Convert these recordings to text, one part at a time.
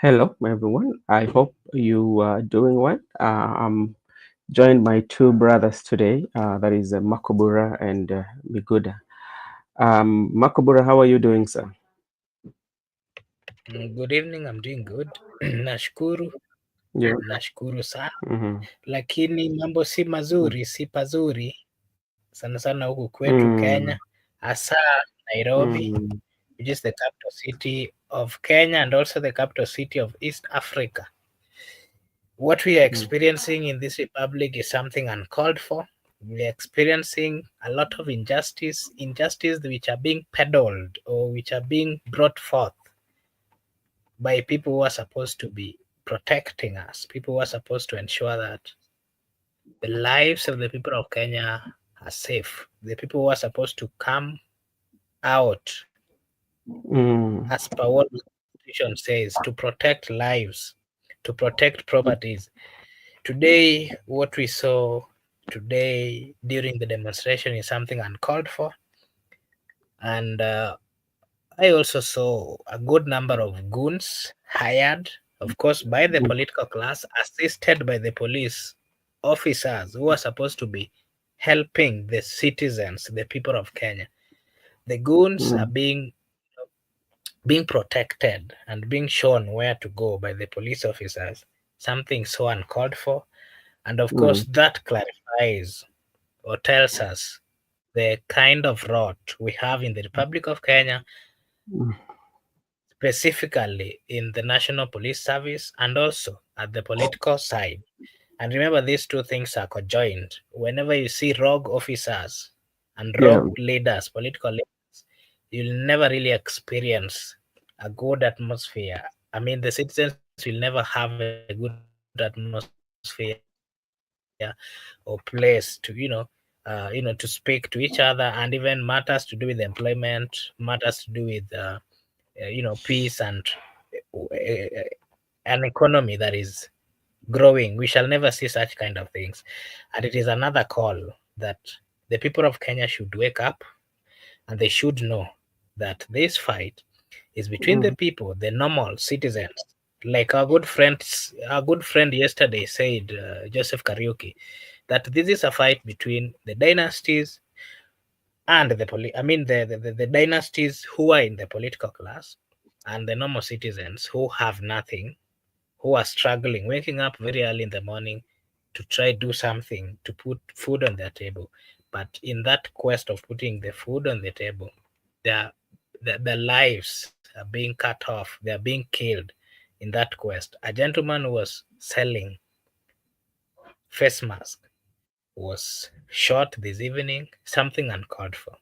Hello, everyone. I hope you are doing well. I'm joined by two brothers today. That is Makobura and Miguda. Makobura, how are you doing, sir? Good evening, I'm doing good. Nashukuru, Yeah. nashukuru sana. Mm-hmm. Lakini mambo si mazuri, si pazuri sana sana huku kwetu Mm, Kenya, hasa Nairobi, mm, which is the capital city of Kenya and also the capital city of East Africa. What we are mm, experiencing in this republic is something uncalled for. We are experiencing a lot of injustice which are being peddled or which are being brought forth by people who are supposed to be protecting us, people who are supposed to ensure that the lives of the people of Kenya are safe. The people who are supposed to come out, mm, as per what the Constitution says, to protect lives, to protect properties. Today, what we saw today during the demonstration is something uncalled for. And I also saw a good number of goons hired, of course, by the mm, political class, assisted by the police officers who are supposed to be helping the citizens, the people of Kenya. The goons are mm, being protected and being shown where to go by the police officers, something so uncalled for. And of course, mm, that clarifies or tells us the kind of rot we have in the Republic of Kenya, mm, specifically in the National Police Service and also at the political side. And remember, these two things are conjoined. Whenever you see rogue officers and yeah. rogue leaders, political leaders, you'll never really experience a good atmosphere. I mean, the citizens will never have a good atmosphere or place to speak to each other, and even matters to do with employment, matters to do with peace and an economy that is growing. We shall never see such kind of things. And it is another call that the people of Kenya should wake up and they should know that this fight is between the Mm, people, the normal citizens. Like our good friend yesterday said, Joseph Kariuki, that this is a fight between the dynasties and the dynasties who are in the political class and the normal citizens who have nothing, who are struggling, waking up very early in the morning to try do something to put food on their table. But in that quest of putting the food on the table, their their lives are being cut off. They are being killed in that quest. A gentleman who was selling face mask was shot this evening, something uncalled for.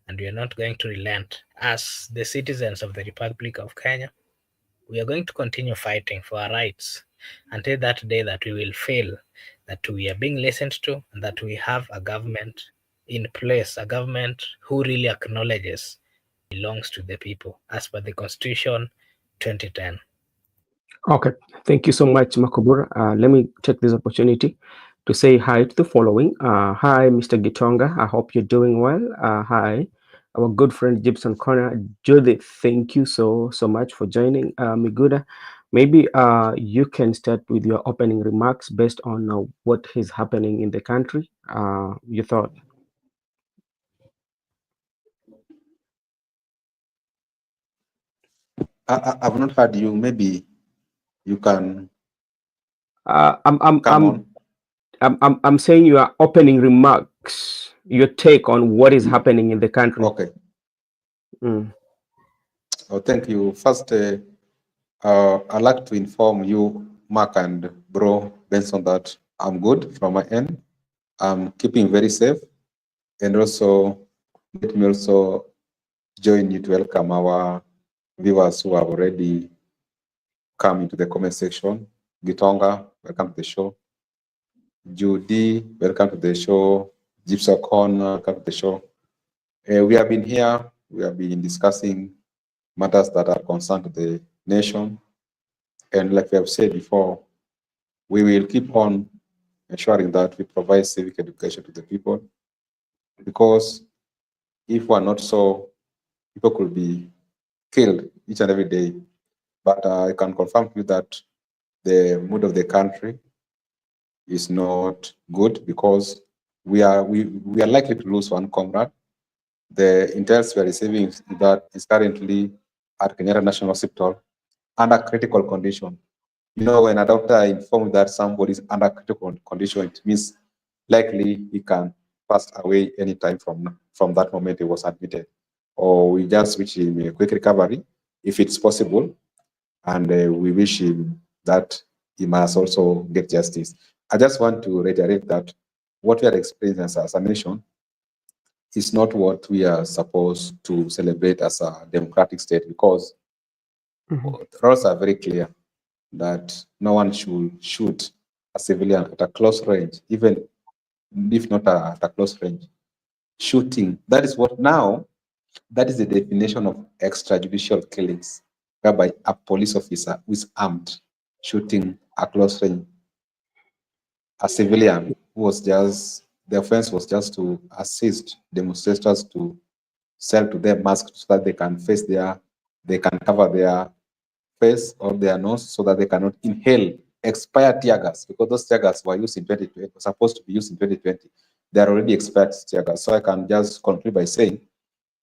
And we are not going to relent. As the citizens of the Republic of Kenya, we are going to continue fighting for our rights until that day that we will feel that we are being listened to and that we have a government in place, a government who really acknowledges belongs to the people as per the Constitution 2010. Okay. Thank you so much, Makobura. Let me take this opportunity to say hi to the following. Hi, Mr. Gitonga. I hope you're doing well. Hi, our good friend Gibson Connor. Judith, thank you so much for joining. Miguda, maybe you can start with your opening remarks based on what is happening in the country. You thought. I've not heard you. Maybe you can Uh, I'm, I'm, come I'm, on. I'm saying your opening remarks, your take on what is happening in the country. Okay. Mm, Oh, thank you. First, I'd like to inform you, Mark and Bro Benson, that I'm good from my end. I'm keeping very safe. And also, let me also join you to welcome our viewers who have already come into the comment section. Gitonga, welcome to the show. Judy, welcome to the show. Gypsy Corner, welcome to the show. We have been here, we have been discussing matters that are concerned to the nation. And like we have said before, we will keep on ensuring that we provide civic education to the people. Because if we're not so, people could be killed each and every day But I can confirm to you that the mood of the country is not good, because we are likely to lose one comrade. The intelligence we are receiving is that is currently at Kenyatta National Hospital under critical condition. You know, when a doctor informs that somebody is under critical condition, it means likely he can pass away anytime from that moment he was admitted. Or we just wish him a quick recovery if it's possible, and we wish him that he must also get justice. I just want to reiterate that what we are experiencing as a nation is not what we are supposed to celebrate as a democratic state, because the rules are very clear that no one should shoot a civilian at a close range, even if not at a close range. Shooting, that is what now, that is the definition of extrajudicial killings, whereby a police officer who is armed shooting a close range a civilian who was just, the offense was just to assist demonstrators to sell to them masks so that they can they can cover their face or their nose so that they cannot inhale expired tear gas, because those tear gas were used in 2020, were supposed to be used in 2020. They are already expired tear gas. So I can just conclude by saying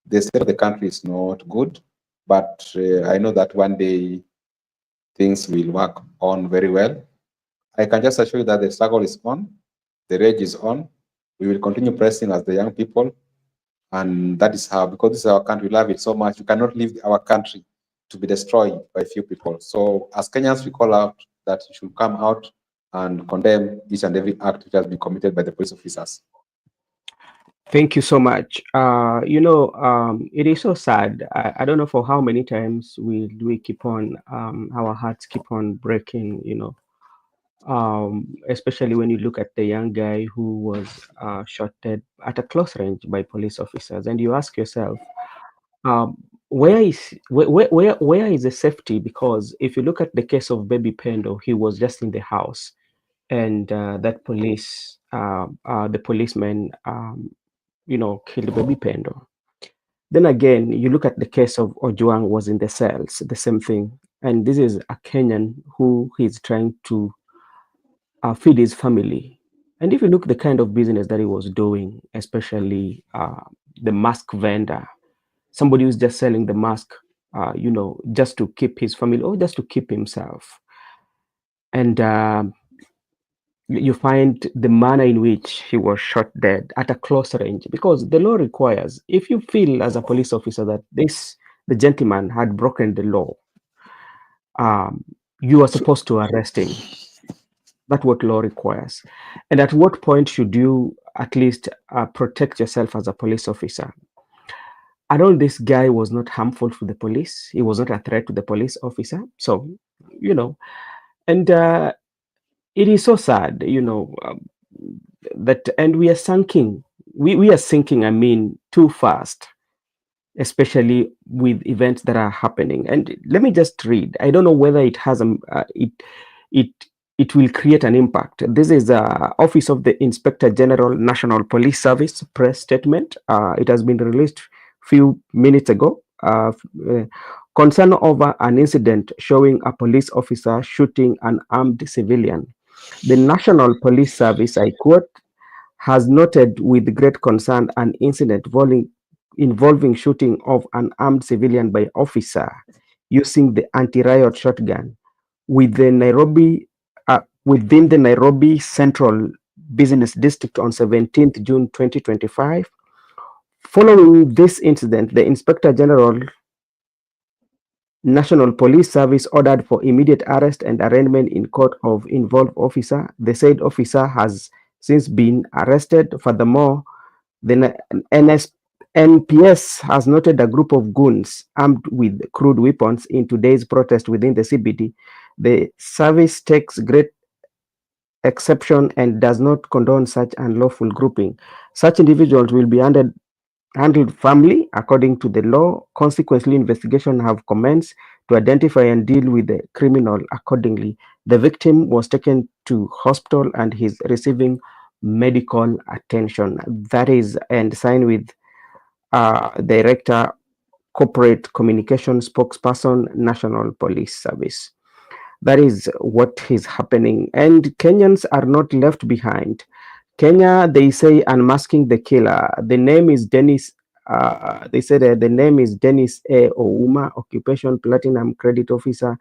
the state of the country is not good, but I know that one day things will work on very well. I can just assure you that the struggle is on, the rage is on. We will continue pressing as the young people, and that is how, because this is our country, we love it so much. We cannot leave our country to be destroyed by few people. So as Kenyans, we call out that you should come out and condemn each and every act which has been committed by the police officers. Thank you so much. It is so sad. I don't know for how many times we keep on, our hearts keep on breaking, especially when you look at the young guy who was shot dead at a close range by police officers, and you ask yourself, um, where is the safety? Because if you look at the case of Baby Pendo, he was just in the house, and the policeman, killed Baby Pendo. Then again, you look at the case of Ojuang was in the cells, the same thing. And this is a Kenyan who is trying to feed his family. And if you look the kind of business that he was doing, especially the mask vendor, somebody who's just selling the mask, just to keep his family or just to keep himself. And you find the manner in which he was shot dead at a close range, because the law requires, if you feel as a police officer that the gentleman had broken the law, you are supposed to arrest him. That's what law requires. And at what point should you at least protect yourself as a police officer? I know this guy was not harmful to the police. He was not a threat to the police officer. So, and it is so sad, that, and we are sinking. We are sinking, I mean, too fast, especially with events that are happening. And let me just read. I don't know whether it has it will create an impact. This is Office of the Inspector General, National Police Service press statement. It has been released few minutes ago. Concern over an incident showing a police officer shooting an armed civilian. The National Police Service, I quote, has noted with great concern an incident involving shooting of an armed civilian by officer using the anti-riot shotgun within the Nairobi Central Business District on 17th June 2025. Following this incident, the Inspector General, National Police Service ordered for immediate arrest and arraignment in court of involved officer. The said officer has since been arrested. Furthermore, the NPS has noted a group of goons armed with crude weapons in today's protest within the CBD. The service takes great exception and does not condone such unlawful grouping. Such individuals will be handled firmly according to the law. Consequently, investigation have commenced to identify and deal with the criminal accordingly. The victim was taken to hospital and is receiving medical attention. That is, and signed with Director corporate communication spokesperson, National Police Service. That is what is happening. And Kenyans are not left behind. Kenya, they say, unmasking the killer. The name is Dennis. They said the name is Dennis A. Ouma, occupation platinum credit officer,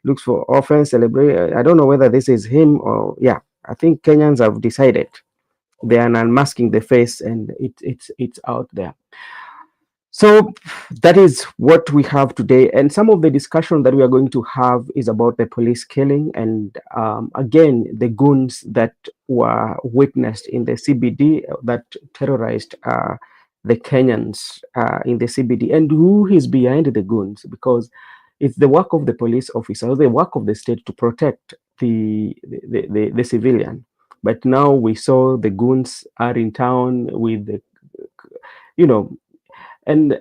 looks for offense, celebrate. I don't know whether this is him or, yeah, I think Kenyans have decided they are unmasking the face and it's out there. So that is what we have today. And some of the discussion that we are going to have is about the police killing and again, the goons that were witnessed in the CBD that terrorized the Kenyans in the CBD, and who is behind the goons, because it's the work of the police officer, the work of the state to protect the civilian. But now we saw the goons are in town with the, you know, and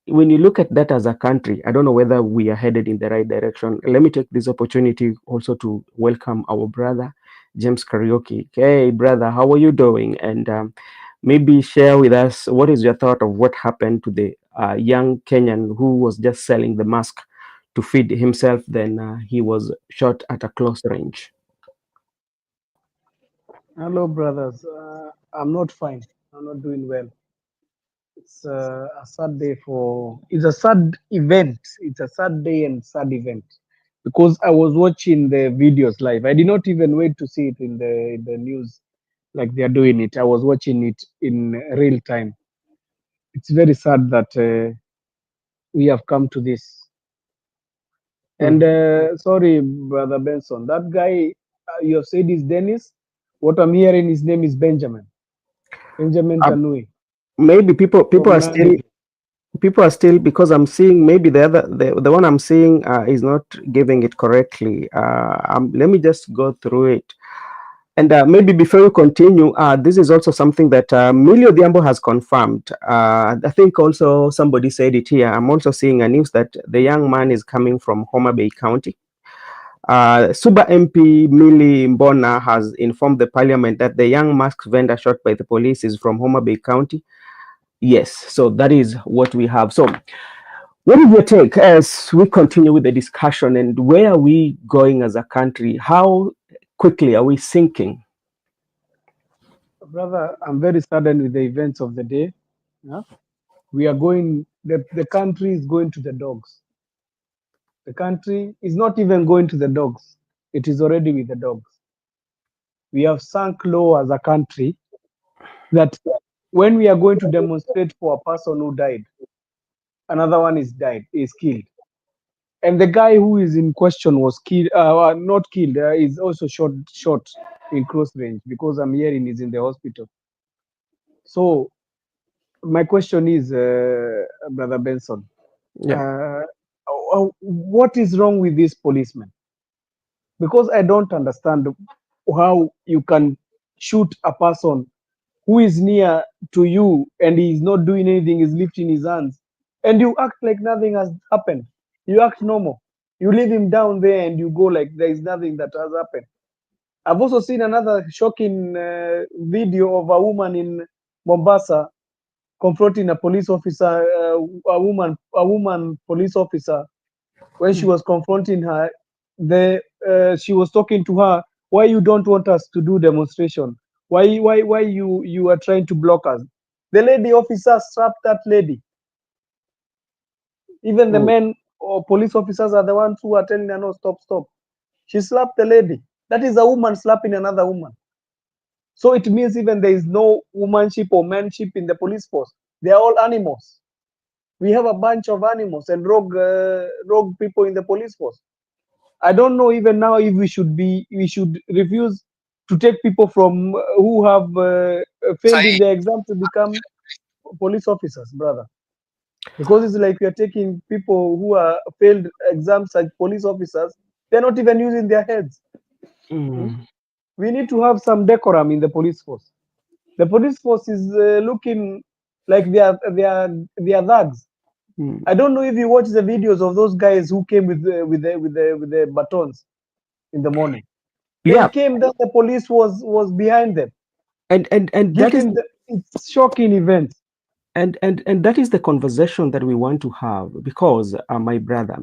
when you look at that as a country, I don't know whether we are headed in the right direction. Let me take this opportunity also to welcome our brother, James Karaoke. Hey, brother, how are you doing? And maybe share with us what is your thought of what happened to the young Kenyan who was just selling the mask to feed himself. Then he was shot at a close range. Hello, brothers. I'm not fine. I'm not doing well. It's a sad day for. It's a sad event. It's a sad day and sad event because I was watching the videos live. I did not even wait to see it in the news like they are doing it. I was watching it in real time. It's very sad that we have come to this. And sorry, brother Benson, that guy you have said is Dennis. What I'm hearing, his name is Benjamin. Benjamin Tanui. Maybe people from are still Nairobi. because I'm seeing maybe the one I'm seeing is not giving it correctly. Let me just go through it. And maybe before we continue, this is also something that Milio Diambo has confirmed. I think also somebody said it here. I'm also seeing a news that the young man is coming from Homa Bay County. Suba MP Millie Mbona has informed the parliament that the young mask vendor shot by the police is from Homa Bay County. Yes, so that is what we have. So what is your take as we continue with the discussion, and where are we going as a country? How quickly are we sinking? Brother, I'm very saddened with the events of the day. Yeah? We are going, the country is going to the dogs. The country is not even going to the dogs. It is already with the dogs. We have sunk low as a country that when we are going to demonstrate for a person who died, another one is killed. And the guy who is in question was killed, not killed, is also shot in close range because I'm hearing he's in the hospital. So my question is, Brother Benson, Yeah. what is wrong with these policemen? Because I don't understand how you can shoot a person who is near to you and he's not doing anything, he's lifting his hands, and you act like nothing has happened. You act normal. You leave him down there and you go like there is nothing that has happened. I've also seen another shocking video of a woman in Mombasa confronting a police officer, a woman police officer. When she was confronting her, she was talking to her, why you don't want us to do demonstration? Why you are trying to block us? The lady officer slapped that lady. Even the men or police officers are the ones who are telling her, no, stop, stop. She slapped the lady. That is a woman slapping another woman. So it means even there is no womanship or manship in the police force. They are all animals. We have a bunch of animals and rogue people in the police force. I don't know even now if we should refuse to take people from who have failed in the exam to become police officers, brother. Because it's like we are taking people who are failed exams as police officers. They're not even using their heads. We need to have some decorum in the police force. The police force is looking like they are thugs. I don't know if you watch the videos of those guys who came with the batons in the morning. They came that the police was behind them. And that is it's shocking events. and that is the conversation that we want to have, because my brother,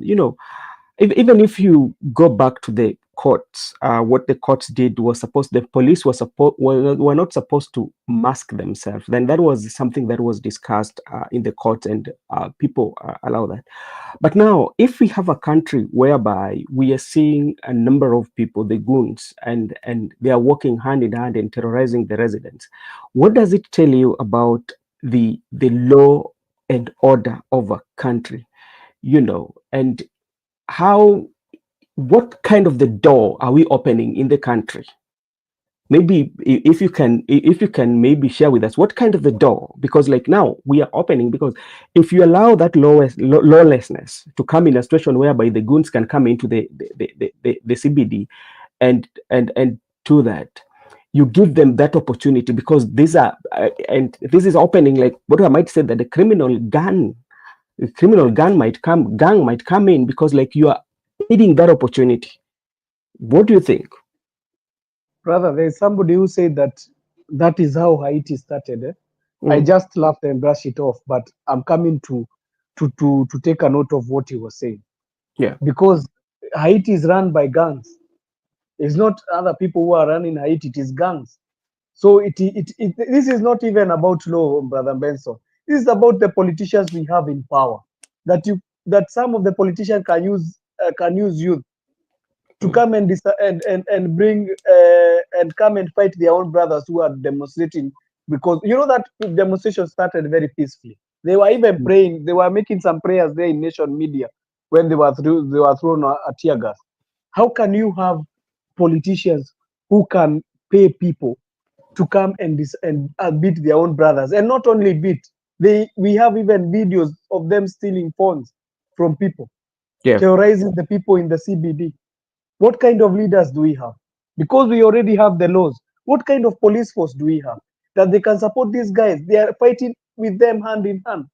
even if you go back to the courts, what the courts did was supposed, the police were not supposed to mask themselves. Then that was something that was discussed in the courts, and people allow that. But now, if we have a country whereby we are seeing a number of people, the goons, and they are working hand in hand and terrorizing the residents, what does it tell you about the law and order of a country? And how, what kind of the door are we opening in the country? Maybe if you can maybe share with us what kind of the door, because like now we are opening, because if you allow that lawlessness to come in a situation whereby the goons can come into the CBD and do that, you give them that opportunity, because these are and this is opening, like what I might say, that the criminal gang might come in, because like you are aiding that opportunity. What do you think? Brother, there's somebody who said that that is how Haiti started. I just laughed and brushed it off, but I'm coming to take a note of what he was saying, Yeah. because Haiti is run by gangs. It's not other people who are running Haiti; it is gangs. So this is not even about law, Brother Benson. This is about the politicians we have in power. That some of the politicians can use youth to come and bring and come and fight their own brothers who are demonstrating, because you know that demonstration started very peacefully. They were even praying. They were making some prayers there in nation media when they were thrown a tear gas. How can you have politicians who can pay people to come and beat their own brothers, and not only beat, we have even videos of them stealing phones from people, Yeah. terrorizing the people in the CBD. What kind of leaders do we have? Because we already have the laws. What kind of police force do we have that they can support these guys? They are fighting with them hand in hand.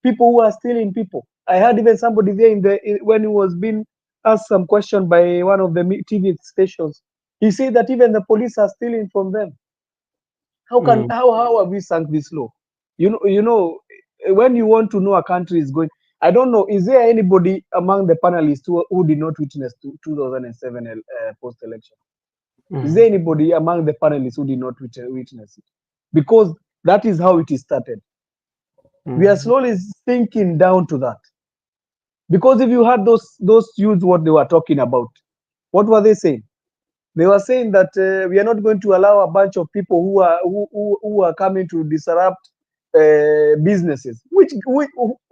People who are stealing people. I heard even somebody there when he was being asked some question by one of the TV stations. He said that even the police are stealing from them. How have we sunk this low? When you want to know a country is going, I don't know, is there anybody among the panelists who did not witness 2007 post-election? Is there anybody among the panelists who did not witness it? Because that is how it is started. We are slowly sinking down to that. Because if you had those youths, what they were talking about, what were they saying? They were saying that we are not going to allow a bunch of people who are coming to disrupt businesses. Which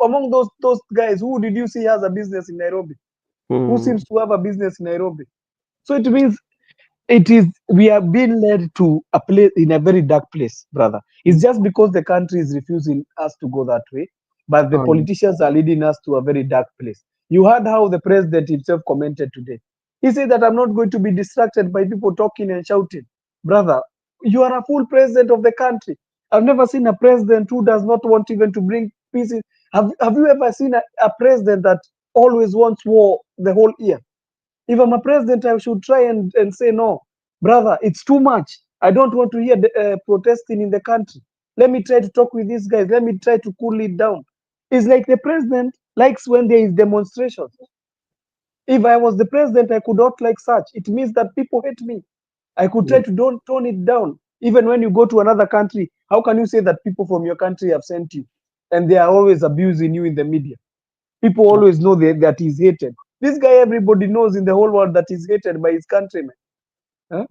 among those guys, who did you see has a business in Nairobi? Who seems to have a business in Nairobi? So it means we are being led to a place in a very dark place, brother. It's just because the country is refusing us to go that way, but the politicians are leading us to a very dark place. You heard how the president himself commented today. He said that I'm not going to be distracted by people talking and shouting. Brother, you are a full president of the country. I've never seen a president who does not want even to bring peace. Have you ever seen a president that always wants war the whole year? If I'm a president, I should try and say, no, brother, it's too much. I don't want to hear protesting in the country. Let me try to talk with these guys. Let me try to cool it down. It's like the president likes when there is demonstrations. If I was the president, I could not like such. It means that people hate me. I could try to don't tone it down. Even when you go to another country, how can you say that people from your country have sent you and they are always abusing you in the media? People always know that he's hated. This guy, everybody knows in the whole world that he's hated by his countrymen. Huh?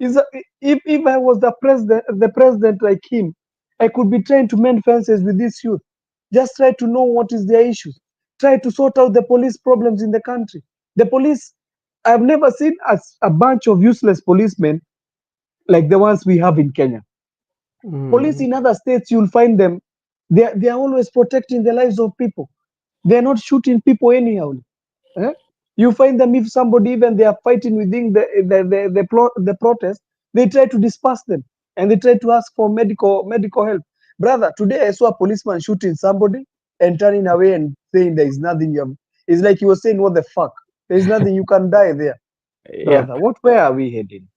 If I was the president like him, I could be trying to mend fences with this youth. Just try to know what is their issues. Try to sort out the police problems in the country. The police, I've never seen a bunch of useless policemen like the ones we have in Kenya. Police in other states, you'll find them. They are always protecting the lives of people. They're not shooting people anyhow. Eh? You find them, if somebody, even they are fighting within the protest, they try to disperse them and they try to ask for medical help. Brother, today I saw a policeman shooting somebody and turning away and saying there is nothing you have. It's like he was saying, what the fuck? There is nothing, you can die there. Yeah. Brother, where are we heading?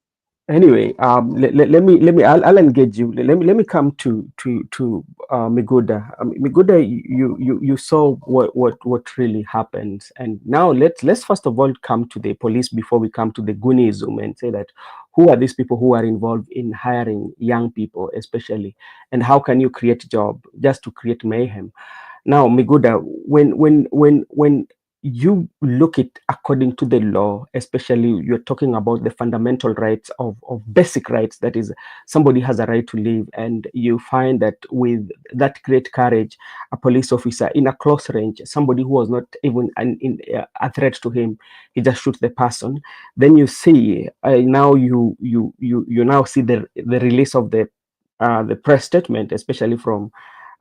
Anyway, I'll engage you. Let me come to Miguda. Miguda, you saw what really happened, and now let's first of all come to the police before we come to the Goonism and say that who are these people who are involved in hiring young people, especially, and how can you create job just to create mayhem? Now, Miguda, when you look it according to the law, especially you're talking about the fundamental rights of basic rights, that is, somebody has a right to live, and you find that with that great courage, a police officer in a close range, somebody who was not even a threat to him, he just shoots the person. Then you see now you now see the release of the press statement, especially from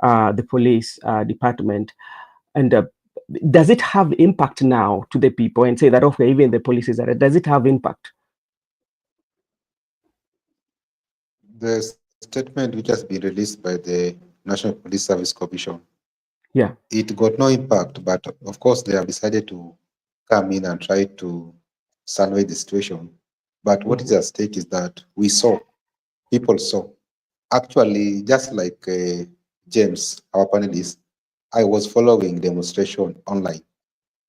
the police department, and does it have impact now to the people and say that okay, even the police is arrested? Does it have impact? The statement which has been released by the National Police Service Commission, Yeah. it got no impact, but of course they have decided to come in and try to salvage the situation. But what is at stake is that people saw. Actually, just like James, our panelist, I was following demonstration online.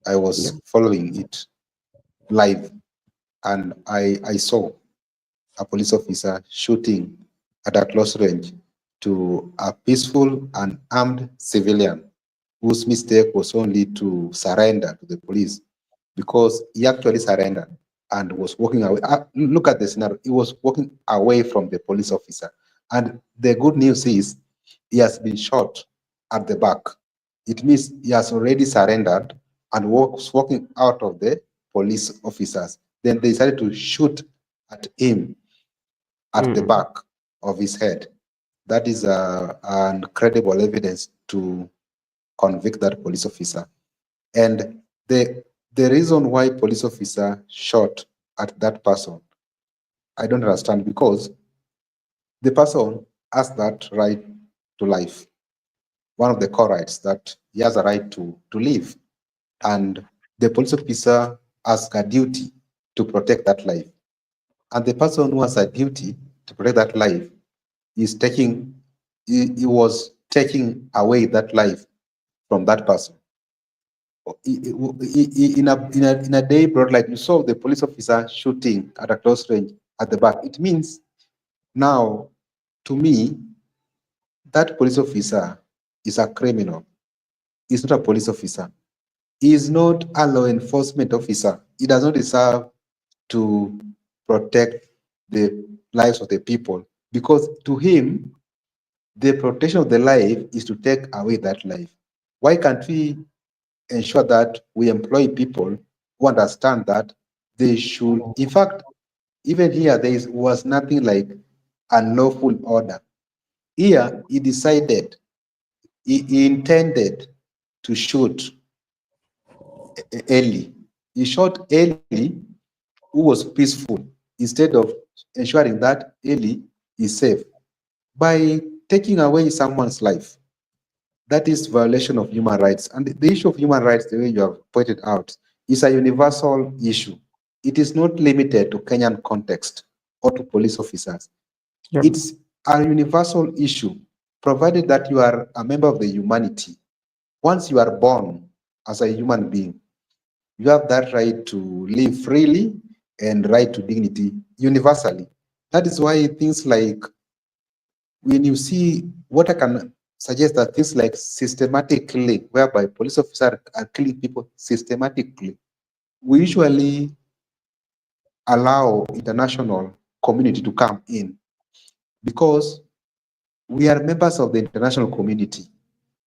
I Yeah. was following it live, and I saw a police officer shooting at a close range to a peaceful and armed civilian whose mistake was only to surrender to the police, because he actually surrendered and was walking away. Look at the scenario. He was walking away from the police officer. And the good news is he has been shot at the back. It means he has already surrendered and was walking out of the police officers. Then they decided to shoot at him at the back of his head. That is an credible evidence to convict that police officer. And the reason why police officer shot at that person, I don't understand, because the person has that right to life. One of the core rights, that he has a right to live. And the police officer has a duty to protect that life. And the person who has a duty to protect that life is he was taking away that life from that person. In a day broad light, you saw the police officer shooting at a close range at the back. It means now, to me, that police officer is a criminal. He's not a police officer. He is not a law enforcement officer. He does not deserve to protect the lives of the people, because to him, the protection of the life is to take away that life. Why can't we ensure that we employ people who understand that they should, in fact, even here, was nothing like unlawful order. Here, he intended to shoot Eli. He shot Eli, who was peaceful, instead of ensuring that Eli is safe. By taking away someone's life, that is violation of human rights. And the issue of human rights, the way you have pointed out, is a universal issue. It is not limited to Kenyan context or to police officers. Yep. It's a universal issue, provided that you are a member of the humanity. Once you are born as a human being, you have that right to live freely and right to dignity universally. That is why things like, when you see, what I can suggest, that things like systematic killing, whereby police officers are killing people systematically, we usually allow international community to come in, because we are members of the international community.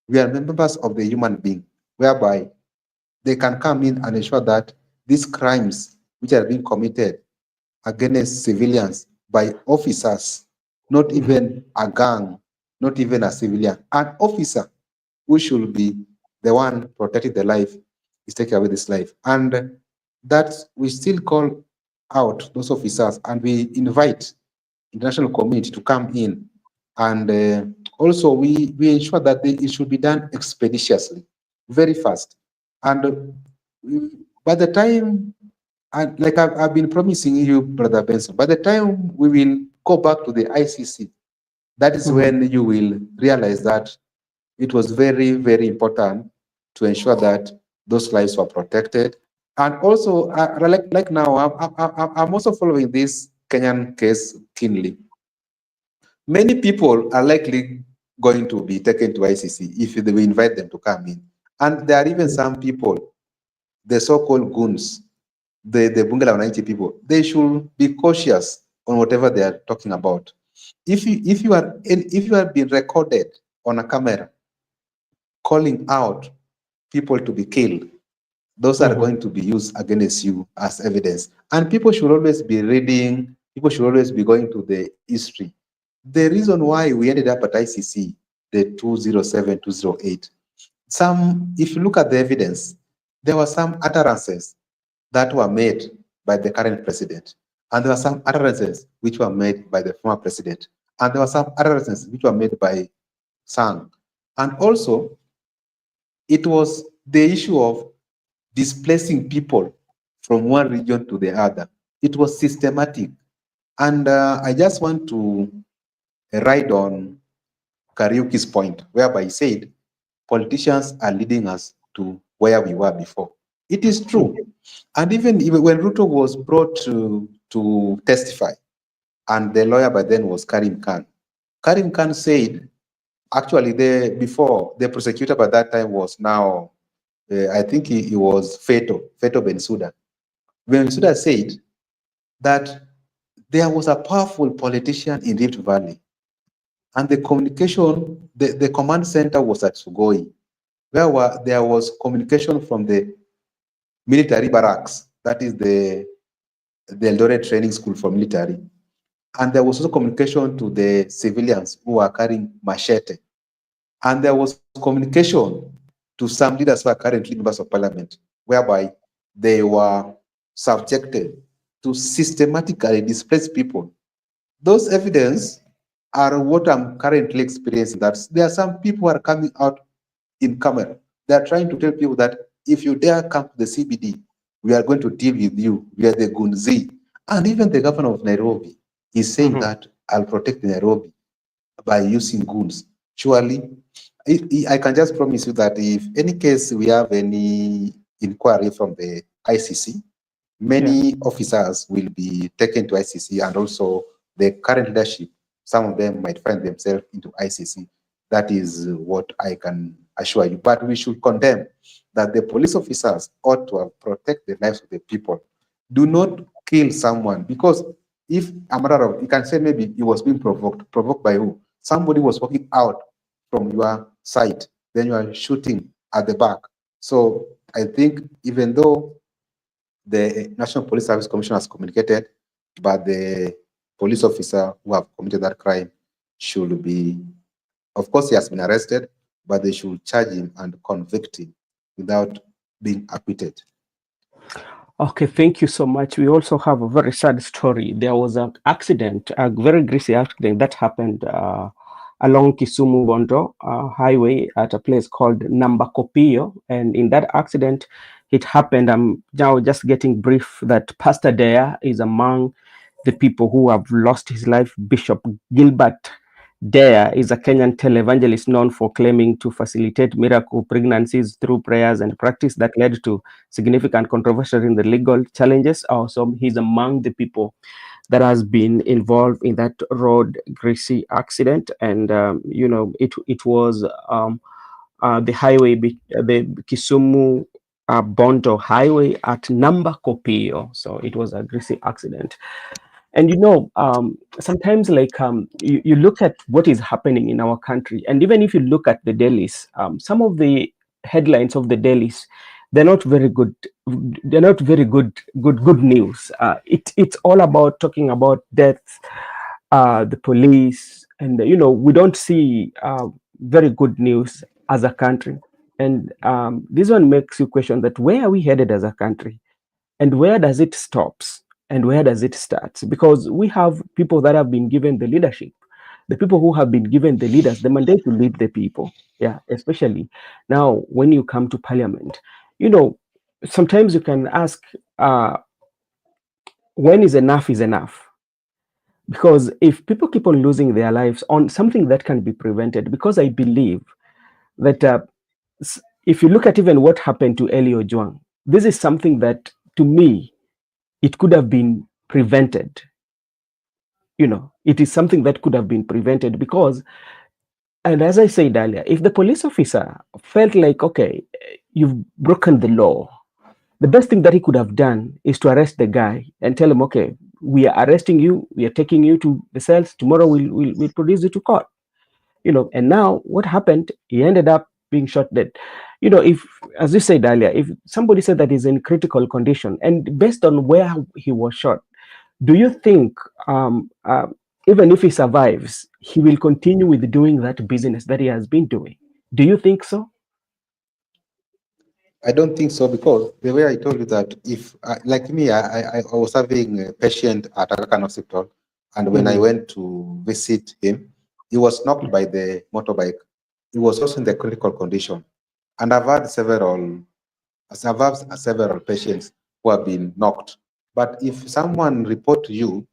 We are members of the human being, whereby they can come in and ensure that these crimes which are being committed against civilians by officers, not even a gang, not even a civilian, an officer who should be the one protecting the life, is taking away this life. And that we still call out those officers, and we invite international community to come in. And also we ensure that it should be done expeditiously, very fast. And by the time And like I've been promising you, Brother Benson, by the time we will go back to the ICC, that is when you will realize that it was very, very important to ensure that those lives were protected. And also, like now, I'm also following this Kenyan case keenly. Many people are likely going to be taken to ICC if we invite them to come in. And there are even some people, the so-called goons, the Bunge la Wananchi people, they should be cautious on whatever they are talking about. If you have been recorded on a camera calling out people to be killed, those are going to be used against you as evidence. And people should always be reading, people should always be going to the history. The reason why we ended up at ICC, the 207, 208, if you look at the evidence, there were some utterances that were made by the current president. And there were some utterances which were made by the former president. And there were some utterances which were made by Sang. And also, it was the issue of displacing people from one region to the other. It was systematic. And I just want to ride on Kariuki's point, whereby he said, politicians are leading us to where we were before. It is true. And even when Ruto was brought to testify, and the lawyer by then was Karim Khan said, actually, before the prosecutor by that time was now, I think he was Feto Bensouda. Bensouda said that there was a powerful politician in Rift Valley, and the communication, the command center was at Sugoi, where there was communication from the military barracks, that is the Eldoret Training School for Military. And there was also communication to the civilians who were carrying machete. And there was communication to some leaders who are currently members of parliament, whereby they were subjected to systematically displace people. Those evidence are what I'm currently experiencing. That there are some people who are coming out in camera. They are trying to tell people that if you dare come to the CBD, we are going to deal with you. We are the Goons. And even the governor of Nairobi is saying that I'll protect Nairobi by using goons. Surely, I can just promise you that if any case we have any inquiry from the ICC, many officers will be taken to ICC, and also the current leadership, some of them might find themselves into ICC. That is what I can assure you. But we should condemn that the police officers ought to protect the lives of the people. Do not kill someone, because if a matter of, you can say maybe he was being provoked by who? Somebody was walking out from your side, then you are shooting at the back. So I think even though the National Police Service Commission has communicated, but the police officer who have committed that crime should be, of course, he has been arrested, but they should charge him and convict him without being acquitted. Okay, thank you so much. We also have a very sad story. There was an accident, a very greasy accident that happened along Kisumu Bondo highway at a place called Nambakopio. And in that accident, it happened. I'm now just getting brief that Pastor Dare is among the people who have lost his life. Bishop Gilbert Dare is a Kenyan televangelist known for claiming to facilitate miracle pregnancies through prayers and practice that led to significant controversy in the legal challenges. Also, he's among the people that has been involved in that road greasy accident. And, you know, it was the highway, the Kisumu Bondo highway at Nambakopio. So it was a greasy accident. And you know, sometimes like you look at what is happening in our country, and even if you look at the dailies, some of the headlines of the dailies, they're not very good. They're not very good news. It's all about talking about death, the police, and you know, we don't see very good news as a country. And this one makes you question that where are we headed as a country, and where does it stops? And where does it start? Because we have people that have been given the leadership, the people who have been given the leaders, the mandate to lead the people. Yeah, especially now when you come to parliament, you know, sometimes you can ask when is enough, because if people keep on losing their lives on something that can be prevented, because I believe that if you look at even what happened to Eli Ojwang, this is something that to me it could have been prevented. It is something that could have been prevented because, and as I said earlier, if the police officer felt like, okay, you've broken the law, the best thing that he could have done is to arrest the guy and tell him, okay, we are arresting you, we are taking you to the cells, tomorrow we'll produce you to court. And now what happened, he ended up being shot dead. If, as you said earlier, if somebody said that he's in critical condition, and based on where he was shot, do you think even if he survives, he will continue with doing that business that he has been doing? Do you think so? I don't think so, because the way I told you that if, like me, I was having a patient at Aga Khan Hospital, and when I went to visit him, he was knocked by the motorbike. He was also in the critical condition, and I've had several patients who have been knocked. But if someone report to you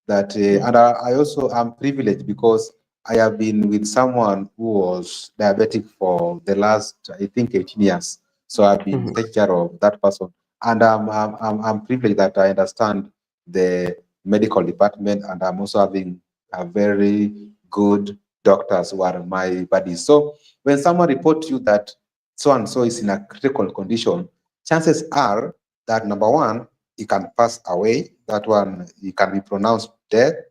that, and I also am privileged because I have been with someone who was diabetic for the last, I think, 18 years. So I've been taking care of that person, and I'm privileged that I understand the medical department, and I'm also having a very good doctors who are my buddies. So when someone reports you that so and so is in a critical condition, chances are that, number one, he can pass away. That one, he can be pronounced dead.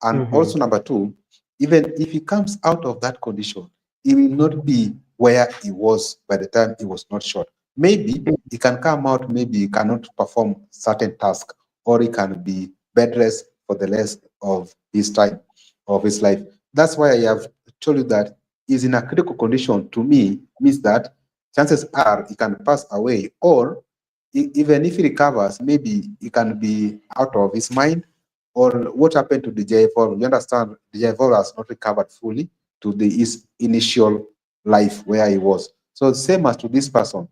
And also, number two, even if he comes out of that condition, he will not be where he was by the time he was not shot. Maybe he can come out, maybe he cannot perform certain tasks, or he can be bed rest for the rest of his time, of his life. That's why I have told you that he's in a critical condition. To me, means that chances are he can pass away, or even if he recovers, maybe he can be out of his mind. Or what happened to DJ Evolve? You understand, DJ Evolve has not recovered fully to his initial life where he was. So same as to this person.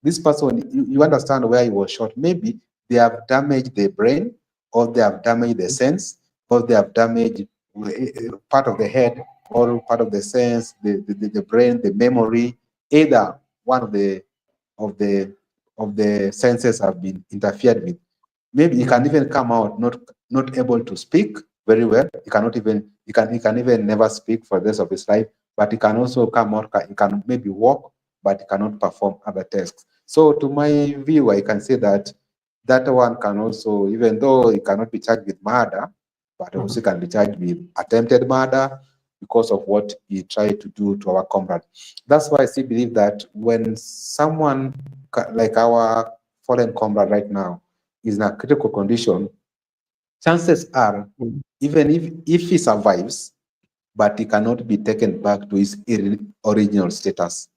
This person, you understand where he was shot. Maybe they have damaged the brain, or they have damaged the sense, or they have damaged part of the head, or part of the sense, the brain, the memory. Either one of the of the senses have been interfered with. Maybe he can even come out not able to speak very well. He can even never speak for the rest of his life. But he can also come out. He can maybe walk, but he cannot perform other tasks. So to my view, I can say that that one can also, even though he cannot be charged with murder, but also can be charged with attempted murder because of what he tried to do to our comrade. That's why I still believe that when someone like our fallen comrade right now is in a critical condition, chances are, even if he survives, but he cannot be taken back to his original status.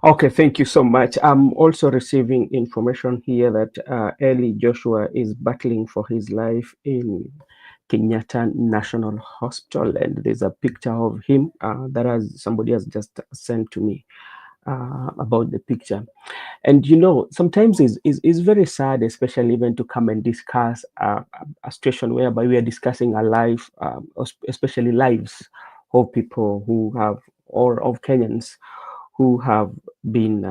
Okay, thank you so much. I'm also receiving information here that Eli Joshua is battling for his life in Kenyatta National Hospital, and there's a picture of him that somebody has just sent to me about the picture. And sometimes it's very sad, especially even to come and discuss a situation whereby we are discussing a life, especially lives of people who have, or of Kenyans who have been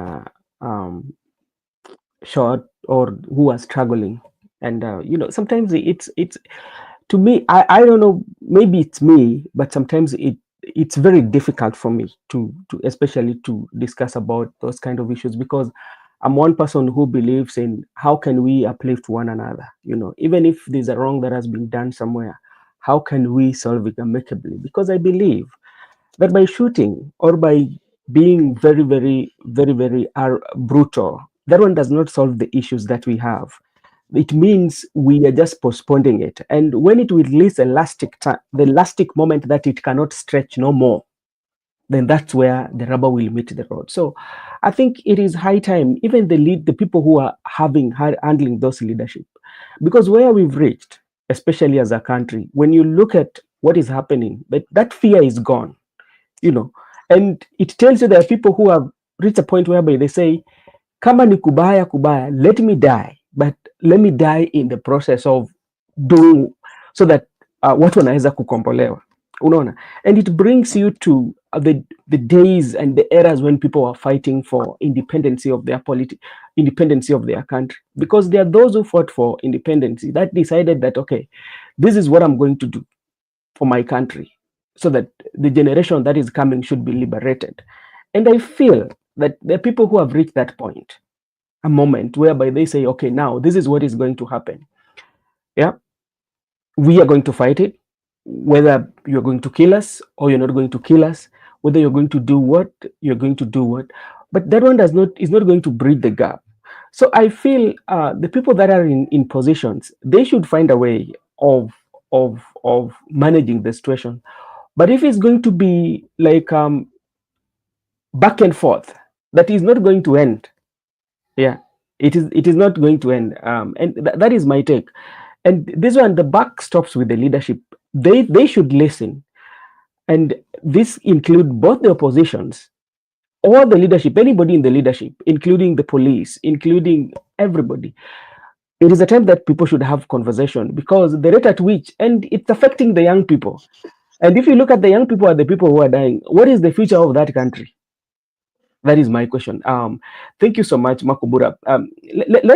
shot, or who are struggling. And sometimes it's to me, I don't know, maybe it's me, but sometimes it's very difficult for me to especially to discuss about those kind of issues, because I'm one person who believes in how can we uplift one another. Even if there's a wrong that has been done somewhere, how can we solve it amicably? Because I believe that by shooting, or by being very, very, very, very brutal, that one does not solve the issues that we have. It means we are just postponing it. And when it will reach the elastic moment that it cannot stretch no more, then that's where the rubber will meet the road. So I think it is high time, even the people who are handling those leadership, because where we've reached, especially as a country, when you look at what is happening, that fear is gone. And it tells you there are people who have reached a point whereby they say, kama ni kubaya kubaya, let me die, but let me die in the process of doing, so that watu wanaweza kukombolewa, unaona. And it brings you to the days and the eras when people were fighting for independence of their independence of their country, because there are those who fought for independence that decided that, okay, this is what I'm going to do for my country, so that the generation that is coming should be liberated. And I feel that there are people who have reached that point, a moment whereby they say, okay, now this is what is going to happen. Yeah, we are going to fight it, whether you're going to kill us or you're not going to kill us, whether you're going to do what, you're going to do what. But that one is not going to bridge the gap. So I feel the people that are in positions, they should find a way of managing the situation. But if it's going to be like back and forth, that is not going to end. Yeah, it is not going to end. And that is my take. And this one, the buck stops with the leadership. They should listen, and this include both the oppositions or the leadership, anybody in the leadership, including the police, including everybody. It is a time that people should have conversation, because the rate at which, and it's affecting the young people. And if you look at the young people are the people who are dying, what is the future of that country? That is my question. Thank you so much, Makubura.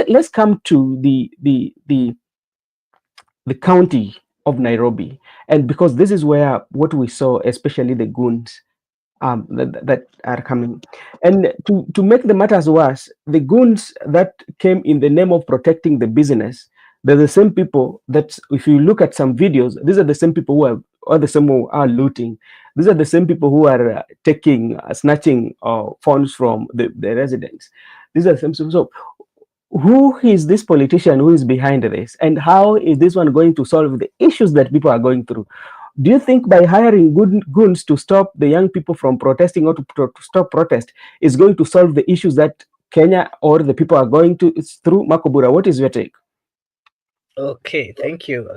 Let's come to the county of Nairobi, and because this is where what we saw, especially the goons that are coming, and to make the matters worse, the goons that came in the name of protecting the business, they're the same people that, if you look at some videos, these are the same people are the same who are looting. These are the same people who are snatching funds from the residents. These are the same people. So who is this politician who is behind this, and how is this one going to solve the issues that people are going through? Do you think by hiring goons to stop the young people from protesting, or to stop protest, is going to solve the issues that Kenya or the people are going through? Makubura, what is your take? Okay, thank you.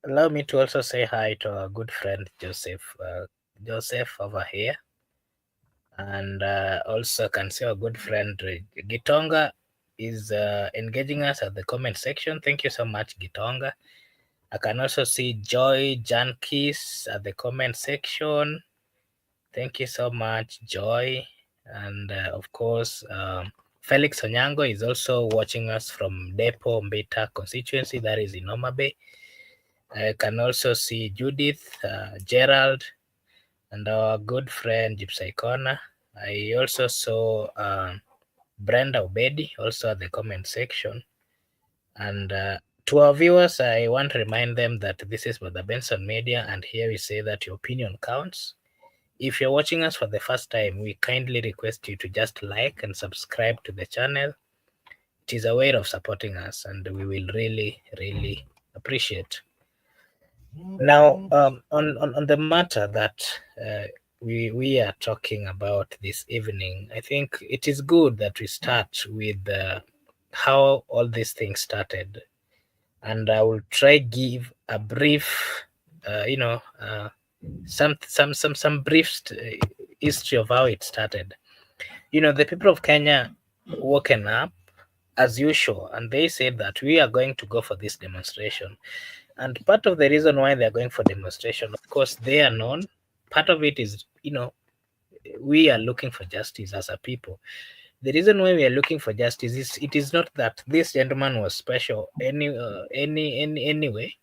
Allow me to also say hi to our good friend Joseph. Joseph over here. And also can see our good friend Gitonga is engaging us at the comment section. Thank you so much, Gitonga. I can also see Joy Jankis at the comment section. Thank you so much, Joy. And of course, Felix Onyango is also watching us from Depo Mbita constituency, that is in Homa Bay. I can also see Judith, Gerald, and our good friend Gypsy Corner. I also saw Brenda Obedi also at the comment section. And to our viewers, I want to remind them that this is Brother Benson Media, and here we say that your opinion counts. If you're watching us for the first time, we kindly request you to just like and subscribe to the channel. It is a way of supporting us, and we will really, really appreciate. Now, on the matter that we are talking about this evening, I think it is good that we start with how all these things started, and I will try give a brief, some brief history of how it started. The people of Kenya woken up as usual, and they said that we are going to go for this demonstration. And part of the reason why they're going for demonstration, of course, they are known. Part of it is, we are looking for justice as a people. The reason why we are looking for justice is it is not that this gentleman was special anyway.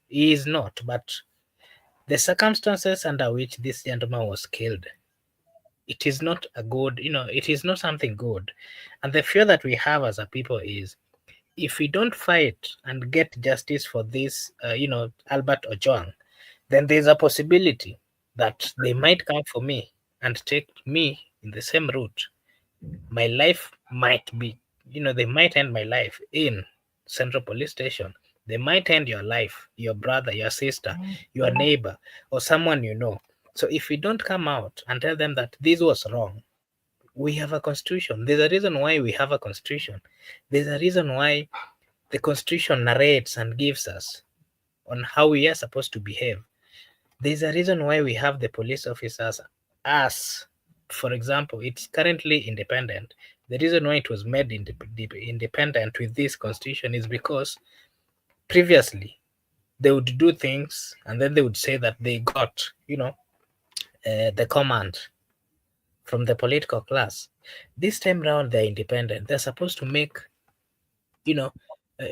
He is not, but the circumstances under which this gentleman was killed, it is not a good, it is not something good. And the fear that we have as a people is, if we don't fight and get justice for this, Albert Ojwang, then there's a possibility that they might come for me and take me in the same route. My life might be, they might end my life in Central Police Station. They might end your life, your brother, your sister, your neighbor, or someone you know. So if we don't come out and tell them that this was wrong, we have a constitution. There's a reason why we have a constitution. There's a reason why the constitution narrates and gives us on how we are supposed to behave. There's a reason why we have the police officers as, for example, it's currently independent, The reason why it was made independent with this constitution is because previously they would do things and then they would say that they got, the command from the political class. This time around, they're independent. They're supposed to make,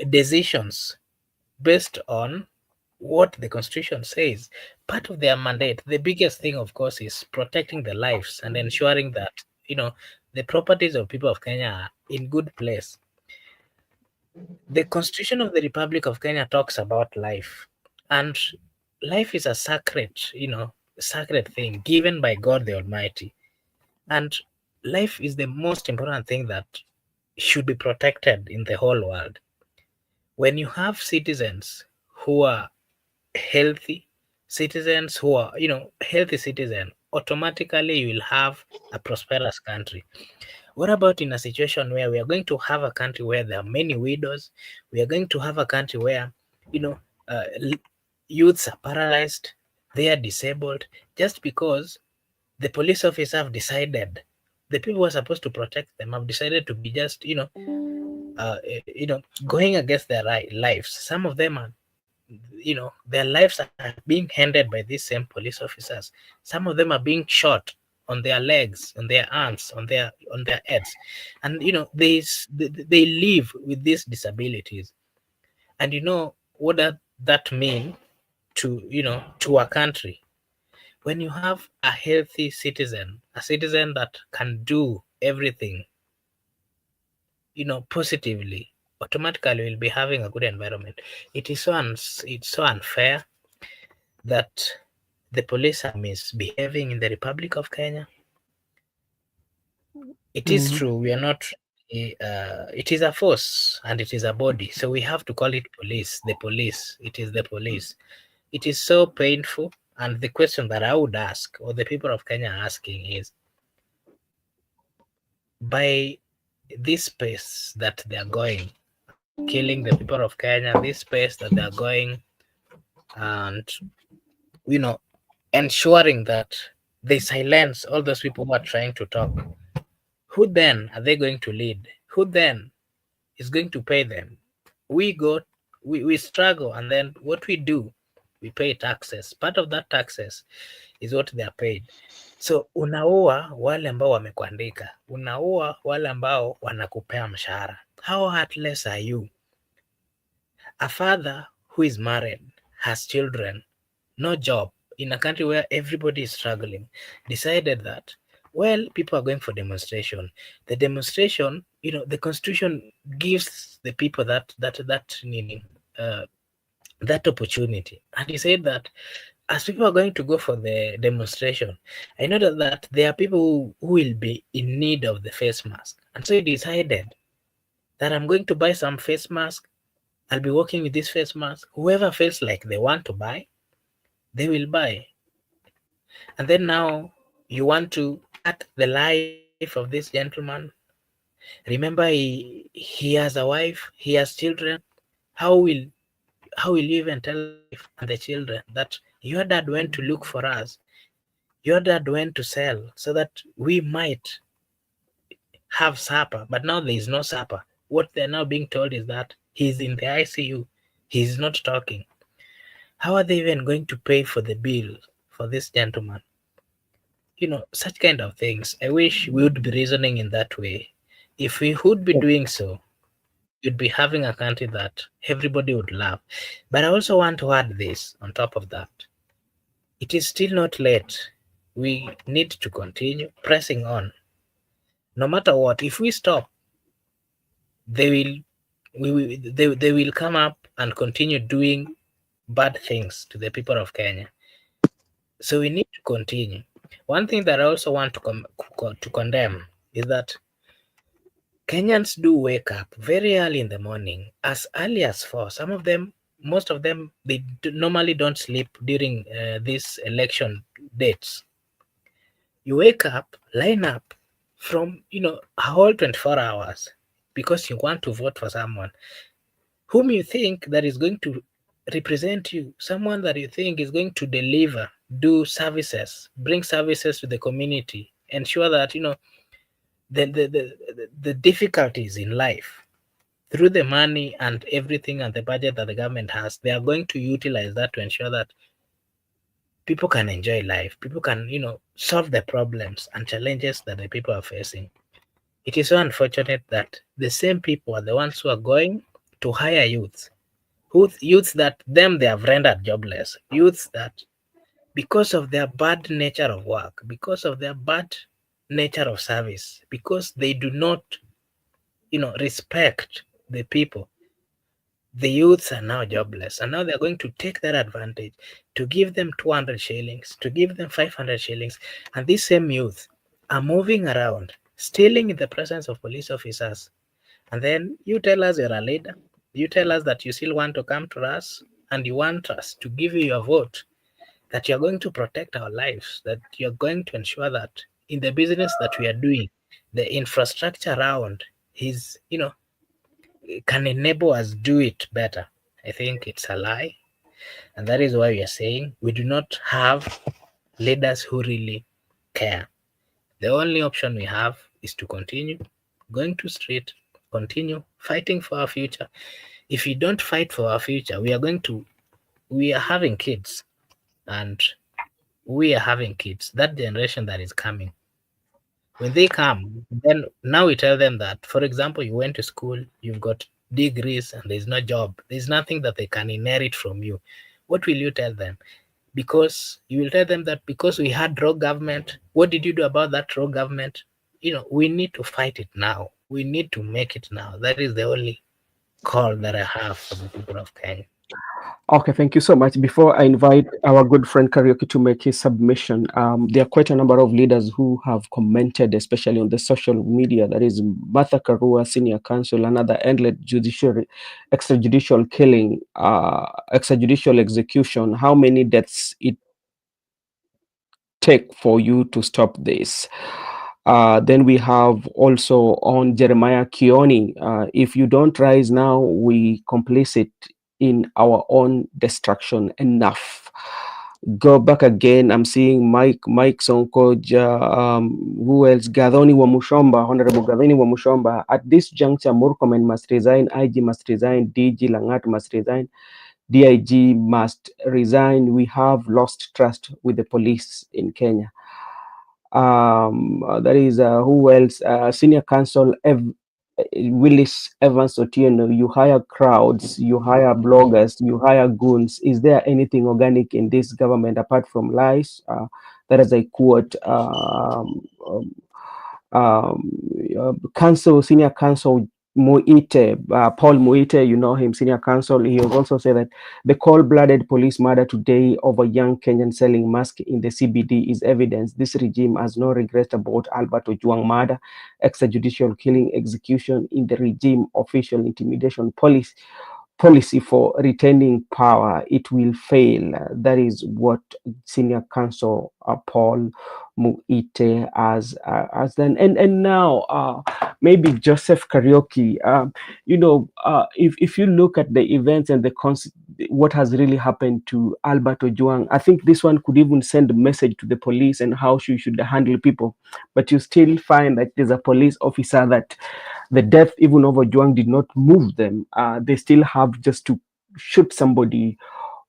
decisions based on what the constitution says. Part of their mandate, the biggest thing, of course, is protecting the lives and ensuring that, the properties of people of Kenya are in good place. The Constitution of the Republic of Kenya talks about life, and life is a sacred thing given by God the Almighty. And life is the most important thing that should be protected in the whole world. When you have citizens who are healthy, citizens who are, healthy citizen, automatically you will have a prosperous country. What about in a situation where we are going to have a country where there are many widows? We are going to have a country where, youths are paralyzed, they are disabled, just because the police officers have decided, the people who are supposed to protect them have decided to be just, going against their lives. Some of them are, their lives are being handed by these same police officers. Some of them are being shot on their legs, on their arms, on their heads, and they live with these disabilities. And what that mean to a country? When you have a healthy citizen, a citizen that can do everything, positively, automatically we'll be having a good environment. It's so unfair that the police are misbehaving in the Republic of Kenya. It is true, we are not. It is a force and it is a body, so we have to call it police. The police. It is the police. It is so painful. And the question that I would ask, or the people of Kenya are asking, is by this pace that they are going, killing the people of Kenya, this pace that they are going, and ensuring that they silence all those people who are trying to talk. Who then are they going to lead? Who then is going to pay them? We struggle, and then what we do, we pay taxes. Part of that taxes is what they are paid. So unaua wale ambao wamekuandika, unaua wale ambao wanakupea mshahara. How heartless are you? A father who is married, has children, no job, in a country where everybody is struggling, decided that, well, people are going for demonstration. The demonstration, the constitution gives the people that opportunity. And he said that as people are going to go for the demonstration, I know that there are people who will be in need of the face mask. And so he decided that I'm going to buy some face mask. I'll be working with this face mask. Whoever feels like they want to buy, they will buy. And then now you want to cut the life of this gentleman. Remember, he has a wife, he has children. How will you even tell the wife and the children that your dad went to look for us, your dad went to sell so that we might have supper, but now there is no supper? What they're now being told is that he's in the ICU, he's not talking. How are they even going to pay for the bill for this gentleman? Such kind of things. I wish we would be reasoning in that way. If we would be doing so, you'd be having a country that everybody would love. But I also want to add this on top of that. It is still not late. We need to continue pressing on. No matter what, if we stop, they will come up and continue doing bad things to the people of Kenya. So we need to continue. One thing that I also want to condemn is that Kenyans do wake up very early in the morning, as early as 4. Most of them, they normally don't sleep during these election dates. You wake up, line up from a whole 24 hours because you want to vote for someone whom you think that is going to represent you, someone that you think is going to deliver, do services, bring services to the community, ensure that the difficulties in life through the money and everything and the budget that the government has, they are going to utilize that to ensure that people can enjoy life. People can, solve the problems and challenges that the people are facing. It is so unfortunate that the same people are the ones who are going to hire youths that them they have rendered jobless, youths that because of their bad nature of work, because of their bad nature of service, because they do not, respect the people, the youths are now jobless. And now they're going to take that advantage to give them 200 shillings, to give them 500 shillings. And these same youth are moving around, stealing in the presence of police officers. And then you tell us you're a leader. You tell us that you still want to come to us and you want us to give you your vote, that you're going to protect our lives, that you're going to ensure that in the business that we are doing, the infrastructure around is, can enable us do it better. I think it's a lie. And that is why we are saying we do not have leaders who really care. The only option we have is to continue going to street, continue fighting for our future. If we don't fight for our future, we are having kids, and we are having kids. That generation that is coming, when they come, then now we tell them that, for example, you went to school, you've got degrees, and there's no job. There's nothing that they can inherit from you. What will you tell them? Because you will tell them that because we had rogue government, what did you do about that rogue government? We need to fight it now. We need to make it now. That is the only call that I have for the people of Kenya. Okay, thank you so much. Before I invite our good friend Karaoke to make his submission, there are quite a number of leaders who have commented, especially on the social media. That is Martha Karua, Senior Counsel, another endless extrajudicial killing, extrajudicial execution. How many deaths it take for you to stop this? Then we have also on Jeremiah Kioni, if you don't rise now, we complicit in our own destruction. Enough. Go back again. I'm seeing Mike Sonkoja, who else? Gadhoni Wamushomba, Honorable Gadhoni Wamushomba. At this juncture, Murkomen must resign, IG must resign, DG Langat must resign, DIG must resign. We have lost trust with the police in Kenya. That is who else? Senior Counsel Willis Evans Otieno. You hire crowds, you hire bloggers, you hire goons. Is there anything organic in this government apart from lies? That is a quote. Senior Counsel Muite, Paul Muite, you know him, Senior Counsel. He has also said that the cold-blooded police murder today of a young Kenyan selling mask in the CBD is evidence this regime has no regret about Albert Ojwang murder, extrajudicial killing, execution in the regime, official intimidation policy for retaining power. It will fail. That is what Senior Counsel Paul Muite has done. And now maybe Joseph Karaoke. If you look at the events and what has really happened to Albert Ojwang, I think this one could even send a message to the police and how she should handle people. But you still find that there's a police officer that the death even of Ojwang did not move them. They still have just to shoot somebody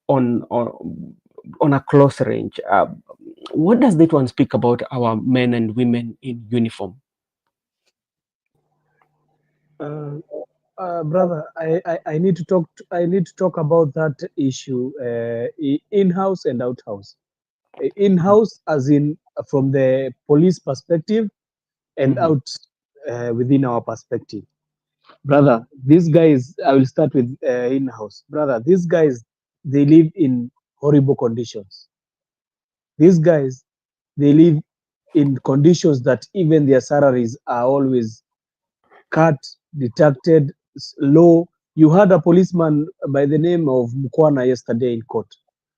on a close range. What does that one speak about our men and women in uniform? Brother, I need to talk. I need to talk about that issue in-house and out-house. In-house, as in from the police perspective, and out within our perspective. Brother, these guys. I will start with in-house. Brother, these guys, they live in horrible conditions. These guys, they live in conditions that even their salaries are always cut, deducted, low. You had a policeman by the name of Mukwana yesterday in court.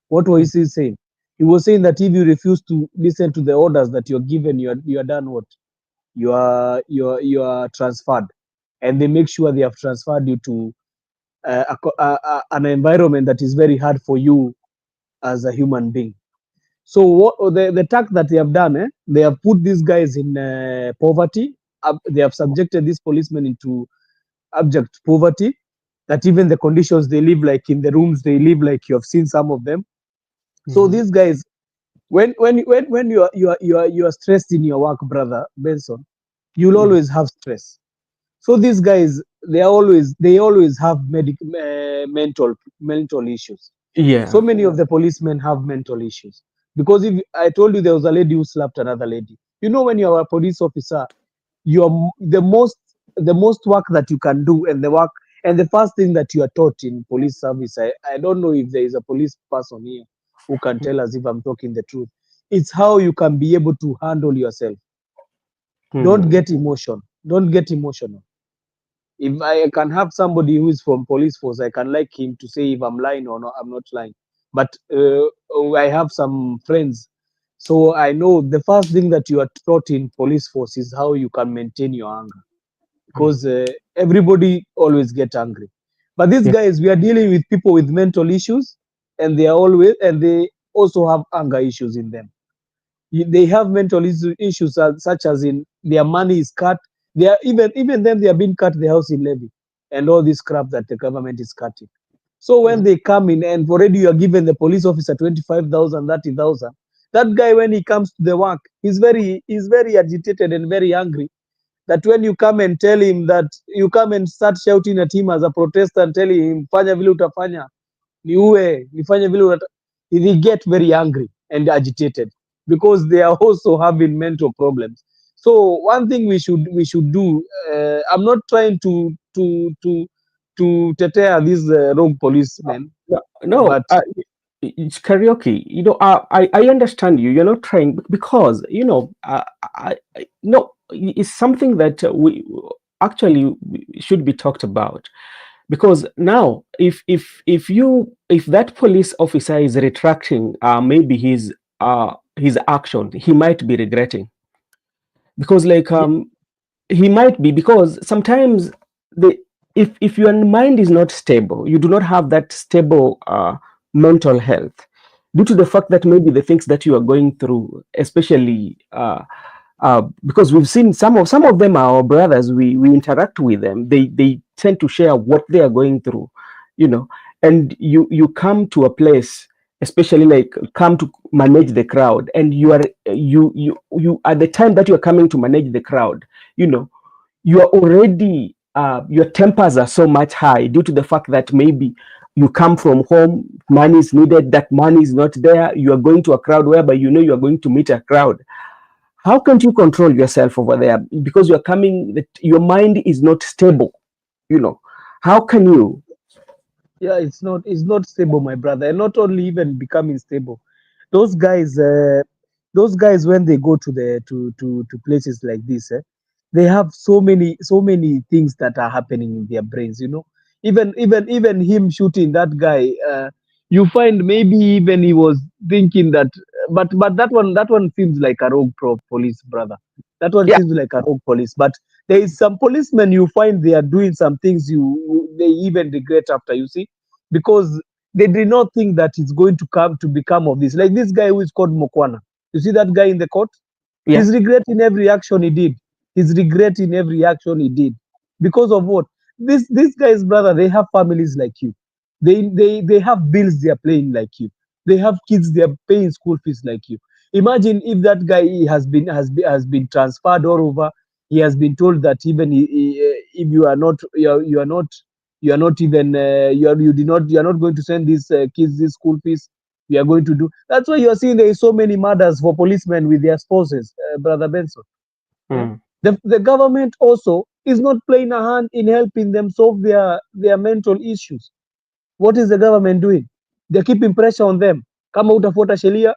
What was he saying? He was saying that if you refuse to listen to the orders that you're given, you are done what? You are transferred, and they make sure they have transferred you to an environment that is very hard for you as a human being. So what the task that they have done, they have put these guys in poverty. they have subjected these policemen into abject poverty, that even the conditions they live, like in the rooms they live, like you have seen some of them. So these guys, when you are stressed in your work, brother Benson, you'll always have stress. So these guys, they always have mental issues. So Yeah. many of the policemen have mental issues, because if I told you there was a lady who slapped another lady, when you are a police officer, you're the most work that you can do, and the first thing that you are taught in police service, I don't know if there is a police person here who can tell us if I'm talking the truth. It's how you can be able to handle yourself. Don't get emotional. If I can have somebody who is from police force, I can like him to say if I'm lying or not. I'm not lying, but I have some friends, so I know the first thing that you are taught in police force is how you can maintain your anger, because everybody always get angry. But these Yeah. guys, we are dealing with people with mental issues, and they also have anger issues in them. They have mental issues, such as in their money is cut. They are even them, they are being cut the housing levy and all this crap that the government is cutting. So when they come in and already you are given the police officer 25,000, 30,000, that guy, when he comes to the work, he's very agitated and very angry. That when you come and tell him, that you come and start shouting at him as a protester and telling him fanya vile utafanya, niue nifanye vile they get very angry and agitated, because they are also having mental problems. So one thing we should do, I'm not trying to tetea these rogue policemen, No, no, but it's karaoke. I understand you. You're not trying because no, it's something that we actually should be talked about. Because now, if that police officer is retracting, maybe his action, he might be regretting, because like he might be, because sometimes the if your mind is not stable, you do not have that stable mental health, due to the fact that maybe the things that you are going through, especially because we've seen some of them are our brothers. We interact with them. They tend to share what they are going through, and you come to a place, especially like come to manage the crowd, and you at the time that you are coming to manage the crowd, you are already your tempers are so much high, due to the fact that maybe you come from home, money is needed, that money is not there, you are going to a crowd whereby you are going to meet a crowd. How can't you control yourself over there, because you're coming that your mind is not stable? How can you? yeah, it's not stable, my brother, and not only even becoming stable. Those guys, when they go to the to places like this, they have so many things that are happening in their brains. Even him shooting that guy, you find maybe even he was thinking that, but that one seems like a rogue police, brother. That one Yeah. seems like a rogue police, but there is some policemen you find they are doing some things they even regret after, you see, because they did not think that it's going to come to become of this. Like this guy who is called Mokwana. You see that guy in the court? Yeah. He's regretting every action he did. He's regretting every action he did. Because of what? These guys, brother, they have families like you. They have bills they are paying like you. They have kids they are paying school fees like you. Imagine if that guy has been transferred all over. He has been told that even if you are not you are not even you are not going to send these kids these school fees. We are going to do. That's why you are seeing there is so many murders for policemen with their spouses, brother Benson. Yeah. Mm. The government also is not playing a hand in helping them solve their mental issues. What is the government doing? They're keeping pressure on them. Kama utafuata sheria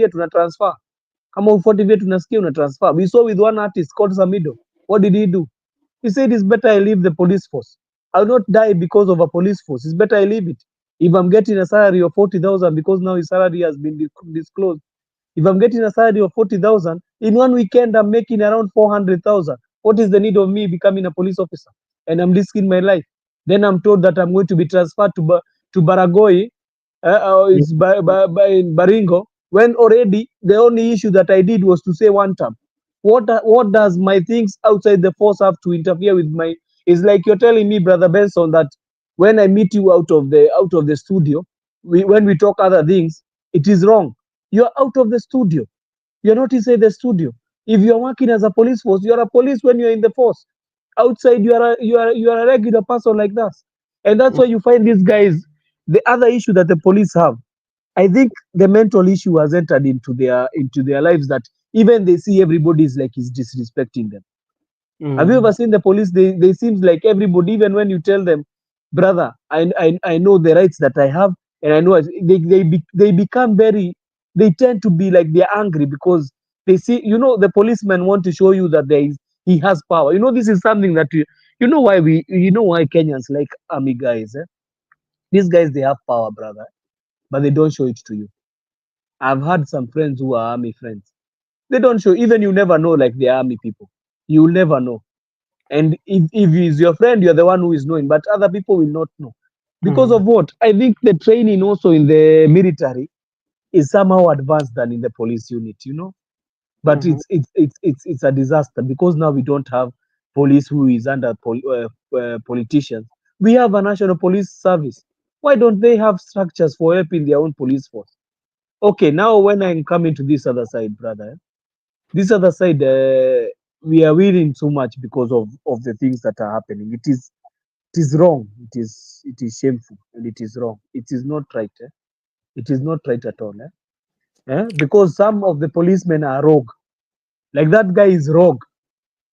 tuna transfer. Kama ufuati vile tunasikia una transfer. We saw with one artist called Samido. What did he do? He said it's better I leave the police force. I'll not die because of a police force. It's better I leave it. If I'm getting a salary of 40,000, because now his salary has been disclosed. If I'm getting a salary of 40,000, in one weekend I'm making around 400,000. What is the need of me becoming a police officer? And I'm risking my life. Then I'm told that I'm going to be transferred to Baragoi, it's in Baringo, when already the only issue that I did was to say one term. What does my things outside the force have to interfere with my? It's like you're telling me, Brother Benson, that when I meet you out of the studio, when we talk other things, it is wrong. You're out of the studio. You're not inside the studio. If you're working as a police force, you're a police when you're in the force. Outside, you are a regular person like that, and that's why you find these guys. The other issue that the police have, I think, the mental issue has entered into their lives, that even they see everybody is like is disrespecting them. Have you ever seen the police? They seems like everybody, even when you tell them, brother, I know the rights that I have, and I know they become very, they tend to be like they're angry because they see, the policemen want to show you that he has power. This is something that why Kenyans like army guys. These guys, they have power, brother, but they don't show it to you. I've had some friends who are army friends. They don't show, even you never know, like the army people. You'll never know. And if he's your friend, you're the one who is knowing, but other people will not know. Because of what? I think the training also in the military is somehow advanced than in the police unit. But it's a disaster because now we don't have police who is under politicians. We have a national police service. Why don't they have structures for helping their own police force? Okay, now when I'm coming to this other side, brother, this other side, we are winning so much because of the things that are happening. It is wrong. It is shameful, and it is wrong. It is not right. It is not right at all. Because some of the policemen are rogue. Like that guy is rogue.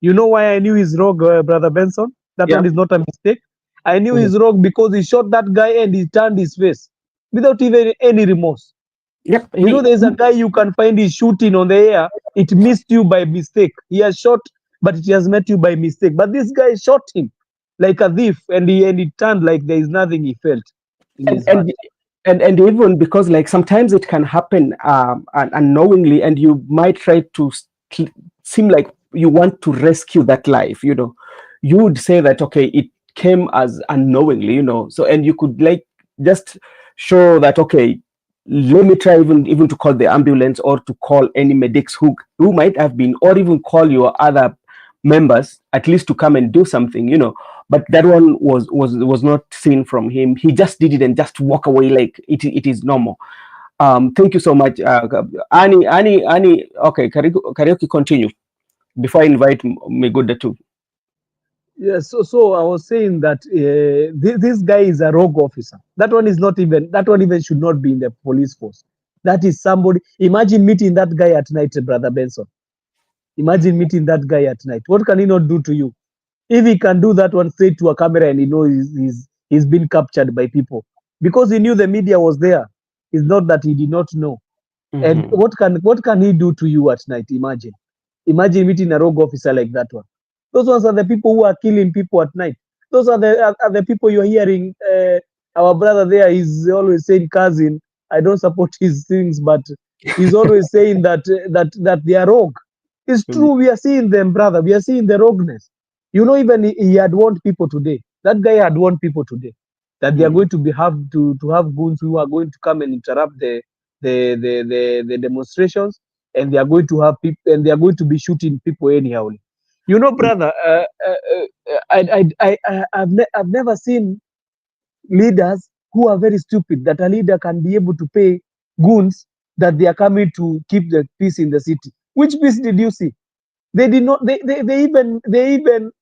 You know why I knew he's rogue, brother Benson? That one is not a mistake. I knew he's rogue because he shot that guy and he turned his face without even any remorse. Yep. There's a guy you can find is shooting on the air. It missed you by mistake. He has shot, but it has met you by mistake. But this guy shot him like a thief, and he turned like there is nothing he felt in his heart. And even because like sometimes it can happen unknowingly, and you might try to seem like you want to rescue that life. You would say that okay, it came as unknowingly. So, and you could like just show that okay, let me try even to call the ambulance or to call any medics who might have been, or even call your other members at least to come and do something. But that one was not seen from him. He just did it and just walk away like it is normal. Thank you so much, Annie. Okay, karaoke, continue before I invite Meguda too. Yes, so I was saying that this guy is a rogue officer. That one even should not be in the police force. That is somebody. Imagine meeting that guy at night, brother Benson. Imagine meeting that guy at night. What can he not do to you? If he can do that one straight to a camera and he knows he's been captured by people because he knew the media was there. It's not that he did not know. And what can he do to you at night? Imagine meeting a rogue officer like that one. Those ones are the people who are killing people at night. Those are the people you're hearing. Our brother there is always saying, cousin, I don't support his things, but he's always saying that they are rogue. It's true. We are seeing them, brother. We are seeing the rogueness. Even he had warned people today. That guy had warned people today that they are going to have goons who are going to come and interrupt the demonstrations, and they are going to have people, and they are going to be shooting people anyhow. Brother, I've never seen leaders who are very stupid, that a leader can be able to pay goons that they are coming to keep the peace in the city. Which peace did you see? They did not. They even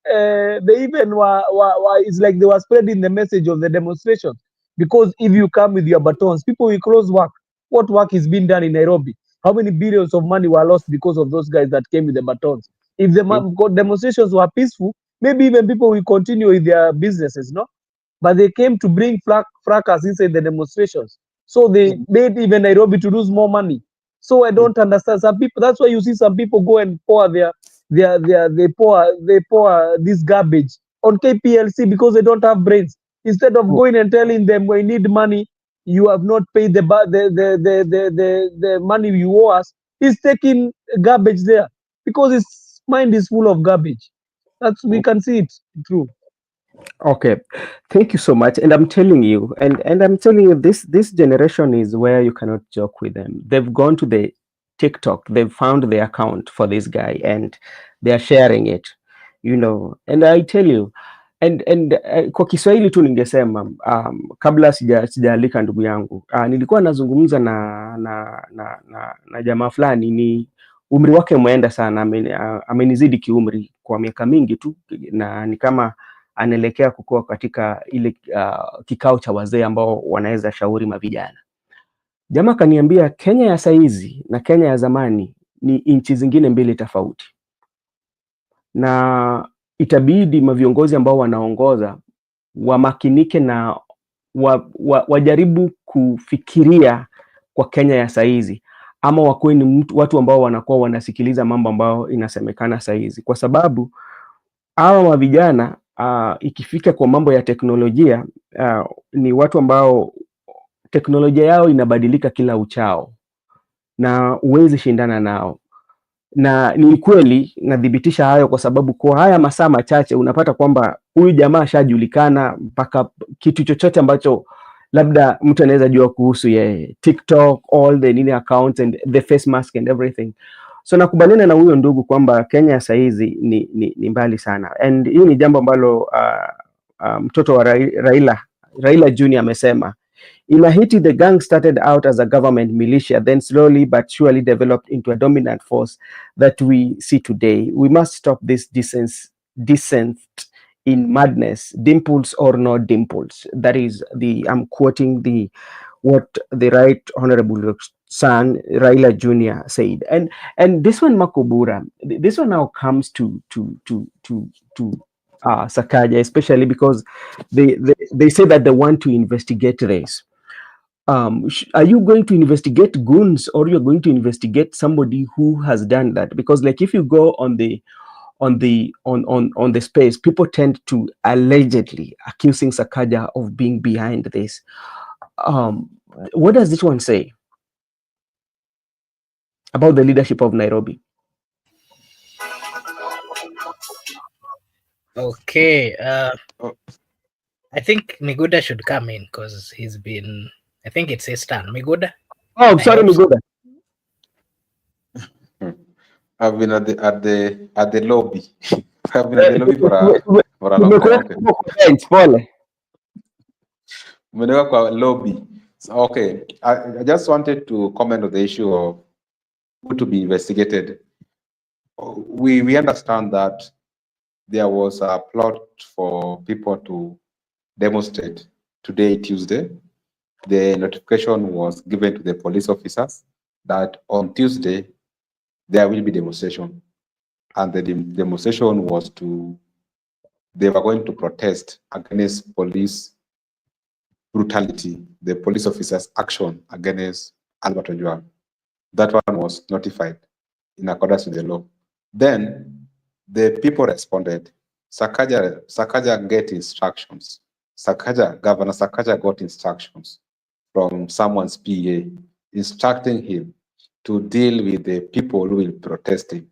were. It's like they were spreading the message of the demonstration. Because if you come with your batons, people will close work. What work is being done in Nairobi? How many billions of money were lost because of those guys that came with the batons? If the demonstrations were peaceful, maybe even people will continue with their businesses, no? But they came to bring fracas inside the demonstrations. So they made even Nairobi to lose more money. So I don't understand. Some people, that's why you see some people go and pour they pour this garbage on KPLC because they don't have brains. Instead of going and telling them, we need money, you have not paid the money you owe us. He's taking garbage there because his mind is full of garbage. We can see it through. Okay, thank you so much. And I'm telling you, and I'm telling you, this generation is where you cannot joke with them. They've gone to the TikTok, they've found the account for this guy and they are sharing it, you know. And I tell you, kwa Kiswahili tu ningesema kabla sijaalika ndugu yangu, nilikuwa nazungumza na jamaa fulani, ni umri wake umeenda sana, amenizidi kiumri kwa miaka mingi tu, na ni kama anaelekea kukua katika ile kikao cha wazee ambao wanaweza shauri mavijana. Jamaa kaniambia Kenya ya saizi na Kenya ya zamani ni nchi zingine mbili tofauti, na itabidi maviongozi ambao wanaongoza wamakinike na wajaribu kufikiria kwa Kenya ya saizi, ama wakuwe ni watu ambao wanakuwa wanasikiliza mambo ambao inasemekana saizi, kwa sababu hawa vijana ikifika kwa mambo ya teknolojia ni watu ambao teknolojia yao inabadilika kila uchao na huwezi shindana nao. Na ni kweli nadhibitisha hayo kwa sababu kwa haya masaa machache unapata kwamba huyu jamaa shajulikana mpaka kitu chochote ambacho labda mtu anaweza jua kuhusu yeye, TikTok, all the nini accounts and the face mask and everything. So nakubaliana na huyo ndugu kwamba Kenya saizi ni mbali sana, and hii ni jambo ambalo mtoto wa Raila Junior amesema. In Haiti, the gang started out as a government militia, then slowly but surely developed into a dominant force that we see today. We must stop this descent in madness, dimples or no dimples. That is I'm quoting what the Right Honorable son Raila Junior said. And this one, Makobura, this one now comes to Sakaja, especially because they say that they want to investigate this. Are you going to investigate Goons, or you're going to investigate somebody who has done that? Because like if you go on the space, people tend to allegedly accusing Sakaja of being behind this. What does this one say about the leadership of Nairobi? Okay, I think Miguda should come in because he's been, I think it's his turn. Miguda? Oh, sorry, Miguda. I've been at the lobby. I've been at the lobby for a long time. Okay. Lobby. Okay. I just wanted to comment on the issue of who to be investigated. We understand that there was a plot for people to demonstrate today, Tuesday. The notification was given to the police officers that on Tuesday there will be demonstration, and the demonstration was they were going to protest against police brutality, the police officers' action against Albert Ojwang. That one was notified in accordance with the law. Then the people responded. Sakaja get instructions. Governor Sakaja got instructions from someone's PA instructing him to deal with the people who will protest him.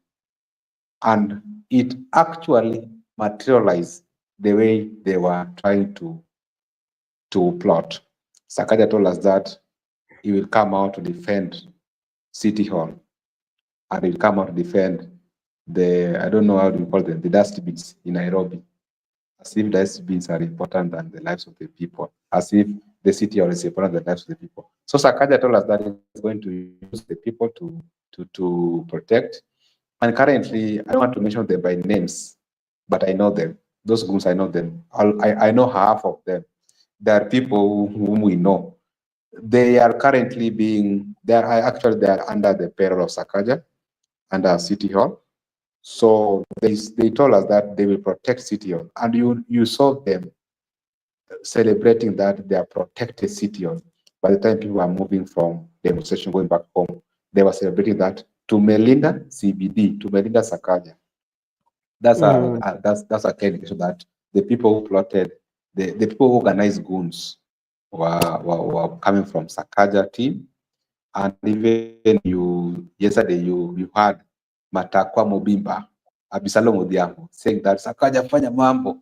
And it actually materialized the way they were trying to plot. Sakaja told us that he will come out to defend City Hall, and he will come out to defend I don't know how to call them, the dustbins in Nairobi, as if dustbins are important than the lives of the people, as if the city hall is important than the lives of the people. So Sakaja told us that he's going to use the people to protect. And currently, I don't want to mention them by names, but I know them. Those Goons, I know them. I know half of them. There are people whom we know. They are currently they are under the payroll of Sakaja, under City Hall. So they told us that they will protect City Hall, and you saw them celebrating that they are protected City Hall. By the time people are moving from demonstration going back home, they were celebrating that to Melinda CBD, to Melinda Sakaja. That's a clear indication that the people who plotted, the people who organized Goons were coming from Sakaja team. And even yesterday you had Matakwa Mobimba, Abisalomo Odiamo, saying that Sakaja fanya mambo.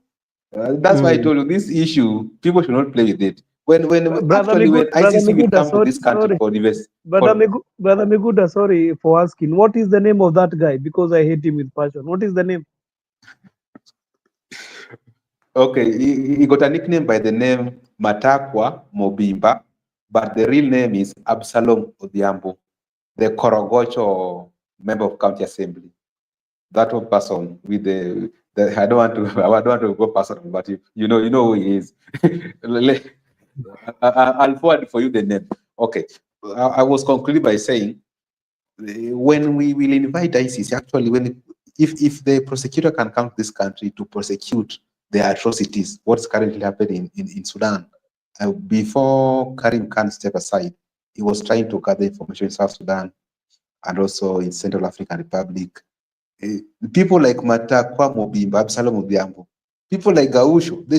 That's why I told you this issue, people should not play with it. when Brother actually when Brother ICC will Miguda, come to this country sorry. for invest Brother, for Brother Miguda, sorry for asking. What is the name of that guy? Because I hate him with passion. What is the name? okay, he got a nickname by the name Matakwa Mobimba, but the real name is Absalom Odhiambo, the Korogocho member of county assembly. That one person with the I don't want to go personal, but you know who he is. I'll forward for you the name. Okay, I was concluding by saying when we will invite ICC, actually, if the prosecutor can come to this country to prosecute the atrocities, what's currently happening in Sudan, before Karim Khan step aside, he was trying to gather information in South Sudan and also in Central African Republic. People like Matakwa Mobimba, Absalom Obiambo, people like Gausho, they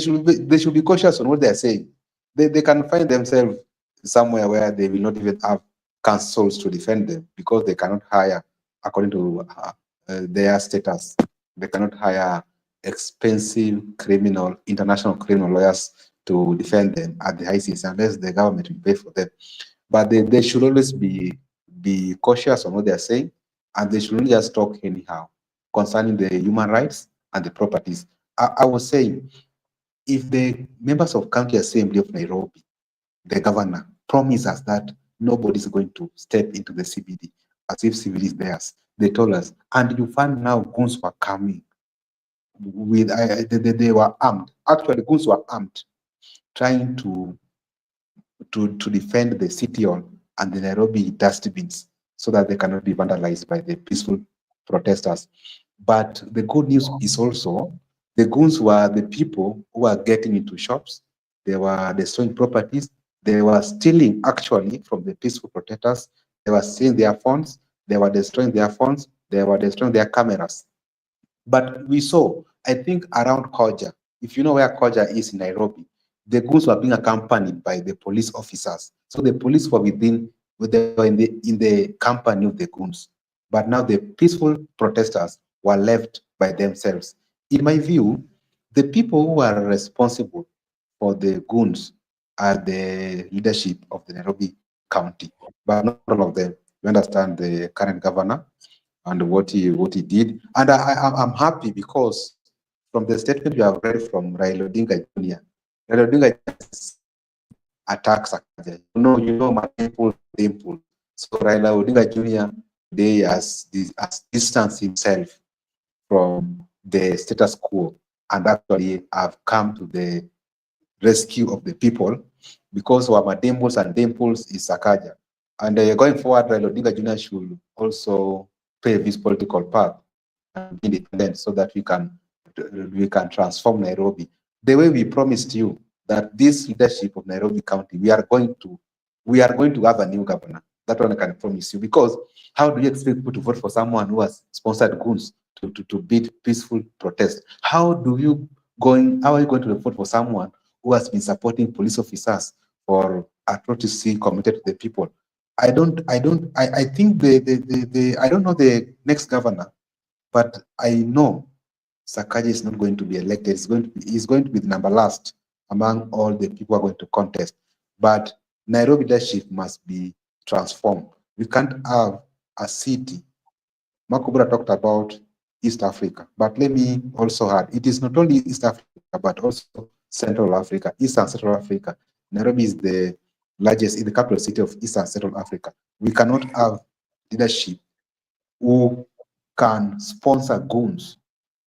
should be cautious on what they are saying. They can find themselves somewhere where they will not even have counsels to defend them because they cannot hire, according to their status, they cannot hire expensive international criminal lawyers to defend them at the ICC unless the government will pay for them. But they should always be cautious on what they are saying, and they shouldn't just talk anyhow concerning the human rights and the properties. I was saying, if the members of County Assembly of Nairobi, the governor, promise us that nobody is going to step into the CBD as if CBD is theirs, they told us, and you find now goons were coming with, they were armed. Actually, goons were armed, trying to defend the city hall and the Nairobi dustbins so that they cannot be vandalized by the peaceful protesters. But the good news is also the goons were the people who are getting into shops, they were destroying properties, they were stealing actually from the peaceful protesters, they were stealing their phones, they were destroying their phones, they were destroying their cameras. But we saw, I think, around Koja, if you know where Koja is in Nairobi, the goons were being accompanied by the police officers. So the police were they were in the company of the goons. But now the peaceful protesters were left by themselves. In my view, the people who are responsible for the goons are the leadership of the Nairobi County, but not all of them. You understand the current governor and what he did. And I'm happy because from the statement you have read from Raila Odinga Jr., Raila Odinga attacks Sakaja. You know my dimple. So Raila Odinga Jr. today has distanced himself from the status quo and actually have come to the rescue of the people because our dimples and dimples is Sakaja. And going forward, Raila Odinga Jr. should also pave his political path and be independent so that we can transform Nairobi. The way we promised you that this leadership of Nairobi County, we are going to have a new governor. That one I can promise you, because how do you expect people to vote for someone who has sponsored goons to beat peaceful protest? How are you going to vote for someone who has been supporting police officers for atrocity committed to the people? I think I don't know the next governor, but I know Sakaja is not going to be elected. He's going to be the number last among all the people who are going to contest. But Nairobi leadership must be transformed. We can't have a city. Makubura talked about East Africa, but let me also add, it is not only East Africa, but also Central Africa, East and Central Africa. Nairobi is the largest, in the capital city of East and Central Africa. We cannot have leadership who can sponsor goons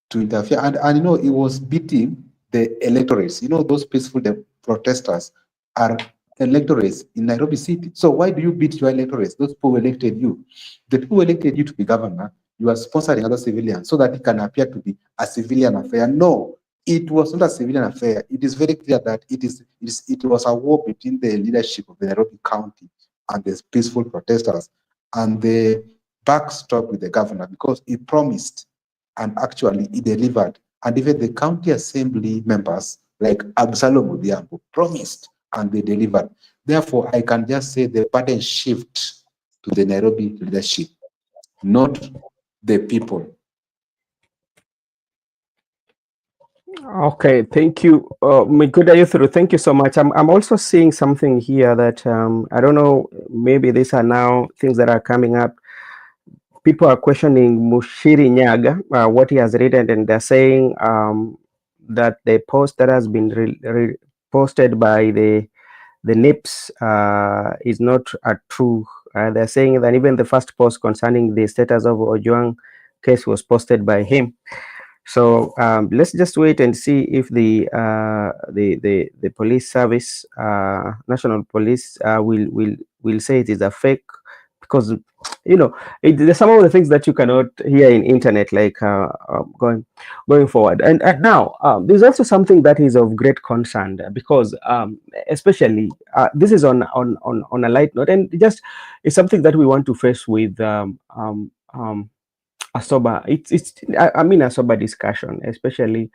to interfere. And you know, it was beating the electorates. You know, those peaceful protesters are electorates in Nairobi City. So why do you beat your electorates? Those people who elected you. The people who elected you to be governor, you are sponsoring other civilians so that it can appear to be a civilian affair. No, it was not a civilian affair. It is very clear that it was a war between the leadership of the Nairobi County and the peaceful protesters. And the backstop with the governor because he promised and actually he delivered. And even the county assembly members like Absalom Odhiambo promised and they delivered. Therefore, I can just say the burden shift to the Nairobi leadership, not the people. Okay, thank you. Mikuda Yuthuru, thank you so much. I'm also seeing something here that I don't know, maybe these are now things that are coming up. People are questioning Mushiri Nyaga, what he has written, and they're saying that the post that has been posted by the NIPS is not a true. They're saying that even the first post concerning the status of Ojuang case was posted by him. So let's just wait and see if the police service, national police, will say it is a fake, because there's some of the things that you cannot hear in internet, like going forward. And now there's also something that is of great concern, because especially this is on a light note, and just it's something that we want to face with a sober, I mean a sober discussion, especially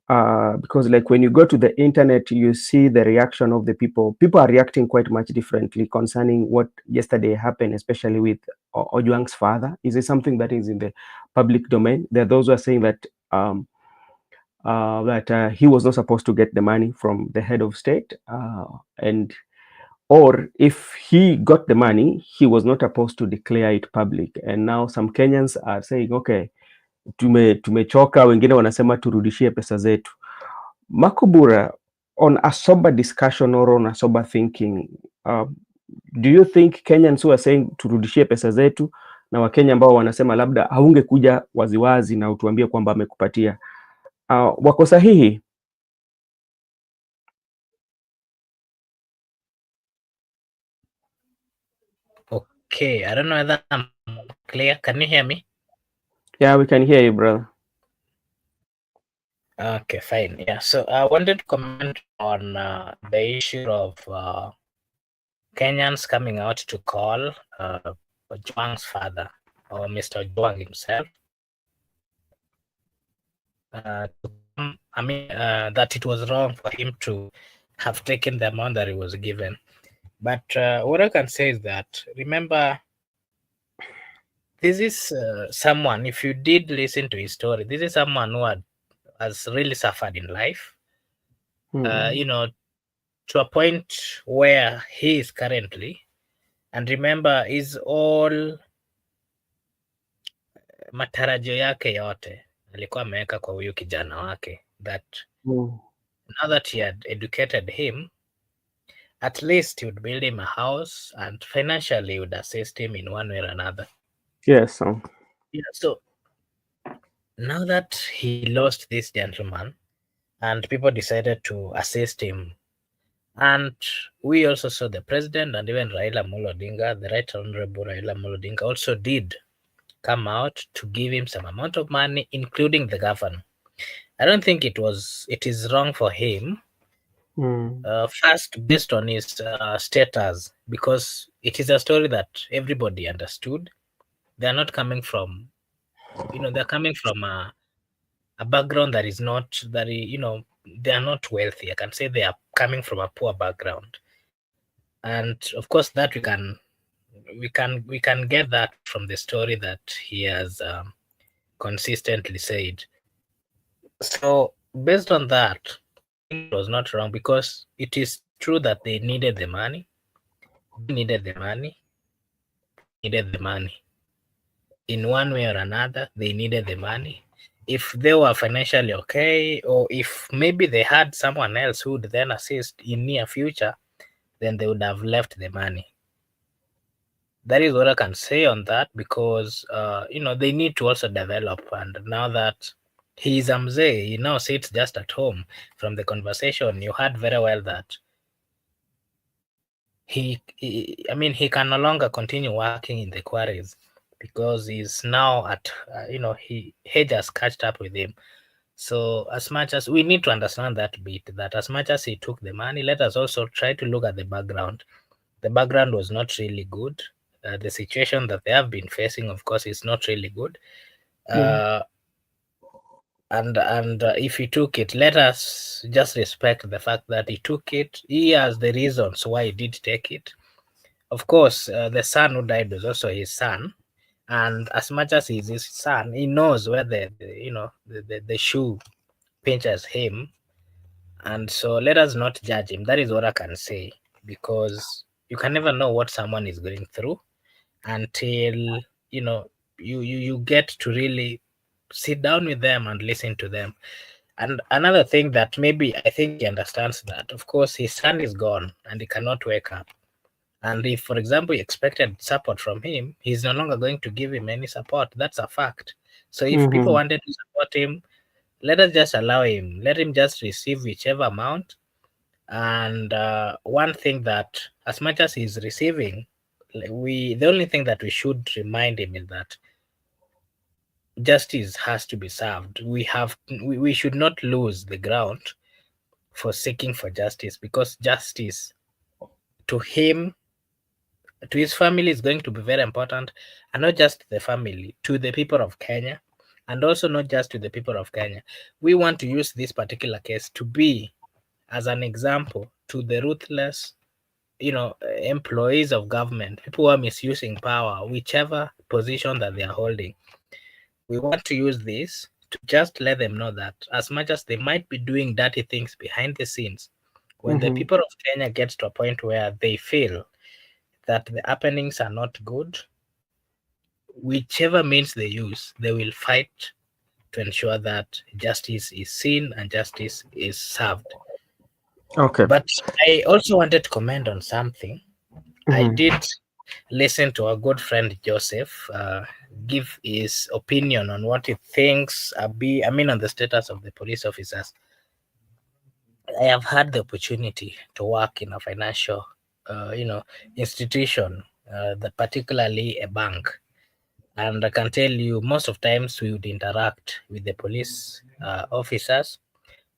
because like when you go to the internet, you see the reaction of the people are reacting quite much differently concerning what yesterday happened, especially with Ojuang's father. Is it something that is in the public domain? There are those who are saying that he was not supposed to get the money from the head of state, and or if he got the money, he was not supposed to declare it public. And now some Kenyans are saying, okay, tumechoka, wengine wanasema turudishie pesa zetu. Makubura, on a sober discussion or on a sober thinking, do you think Kenyans who are saying turudishie pesa zetu na Wakenya ambao wanasema labda haungekuja waziwazi na utuambie kwamba amekupatia, wako sahihi? Okay, I don't know whether I'm clear. Can you hear me? Yeah, we can hear you, brother. Okay, fine. Yeah, so I wanted to comment on the issue of Kenyans coming out to call Juang's father, or Mr. Juang himself, that it was wrong for him to have taken the amount that he was given. But what I can say is that, remember, this is someone, if you did listen to his story, this is someone who has really suffered in life, to a point where he is currently. And remember, is all matarajio yake yote alikuwa ameweka kwa huyu kijana wake, that now that he had educated him, at least he would build him a house and financially would assist him in one way or another. Yes. Yeah, so now that he lost this gentleman and people decided to assist him, and we also saw the president and even Raila Amolo Odinga, the Right Honorable Raila Amolo Odinga, also did come out to give him some amount of money, including the governor. I don't think it is wrong for him, first, based on his status, because it is a story that everybody understood. They're not coming from, they're coming from a background that is not very, they are not wealthy. I can say they are coming from a poor background. And of course that we can get that from the story that he has consistently said. So based on that, I think it was not wrong, because it is true that they needed the money. In one way or another, they needed the money. If they were financially okay, or if maybe they had someone else who would then assist in near future, then they would have left the money. That is what I can say on that, because they need to also develop. And now that he is Mzee, he now sits just at home. From the conversation, you heard very well that he can no longer continue working in the quarries, because he's now at age has catched up with him. So as much as we need to understand that bit, that as much as he took the money, let us also try to look at the background. The background was not really good. The situation that they have been facing, of course, is not really good. And if he took it, let us just respect the fact that he took it. He has the reasons why he did take it. Of course, the son who died was also his son, and as much as he's his son, he knows where the shoe pinches him. And so let us not judge him. That is what I can say, because you can never know what someone is going through until you get to really sit down with them and listen to them. And another thing that maybe I think he understands that, of course, his son is gone and he cannot wake up. And if, for example, he expected support from him, he's no longer going to give him any support. That's a fact. So if people wanted to support him, let us just allow him. Let him just receive whichever amount. And one thing that, as much as he's receiving, the only thing that we should remind him is that justice has to be served. We should not lose the ground for seeking for justice, because justice to him, to his family, is going to be very important, and not just the family, to the people of Kenya, and also not just to the people of Kenya. We want to use this particular case to be as an example to the ruthless, employees of government, people who are misusing power, whichever position that they are holding. We want to use this to just let them know that as much as they might be doing dirty things behind the scenes, when the people of Kenya gets to a point where they feel that the happenings are not good, whichever means they use, they will fight to ensure that justice is seen and justice is served. Okay. But I also wanted to comment on something. I did listen to our good friend Joseph give his opinion on what he thinks on the status of the police officers. I have had the opportunity to work in a financial, institution, that particularly a bank, and I can tell you, most of times we would interact with the police officers.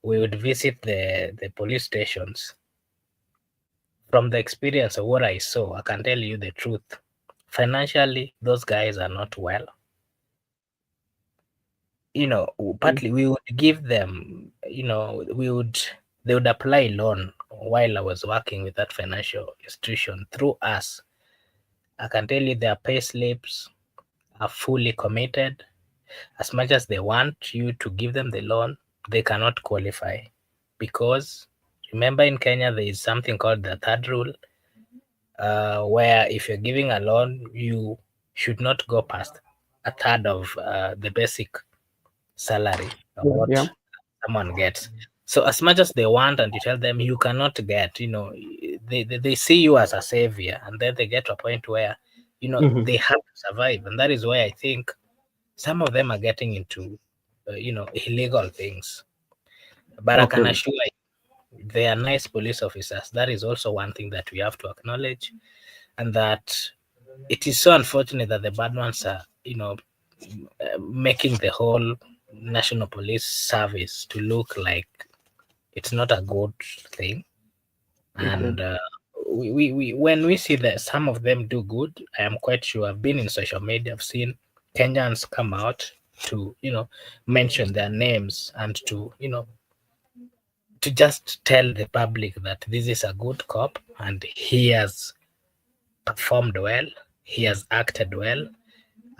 We would visit the police stations. From the experience of what I saw, I can tell you the truth. Financially, those guys are not well. Partly we would give them, they would apply loan while I was working with that financial institution through us. I can tell you their pay slips are fully committed. As much as they want you to give them the loan, they cannot qualify, because remember, in Kenya there is something called the third rule, where if you're giving a loan, you should not go past a third of the basic salary of what someone gets. So as much as they want, and you tell them you cannot get, they see you as a savior, and then they get to a point where they have to survive. And that is why I think some of them are getting into illegal things. But I can assure you, they are nice police officers. That is also one thing that we have to acknowledge, and that it is so unfortunate that the bad ones are making the whole national police service to look like it's not a good thing. And we when we see that some of them do good, I am quite sure, I've been in social media, I've seen Kenyans come out to mention their names, and to to just tell the public that this is a good cop and he has performed well, he has acted well.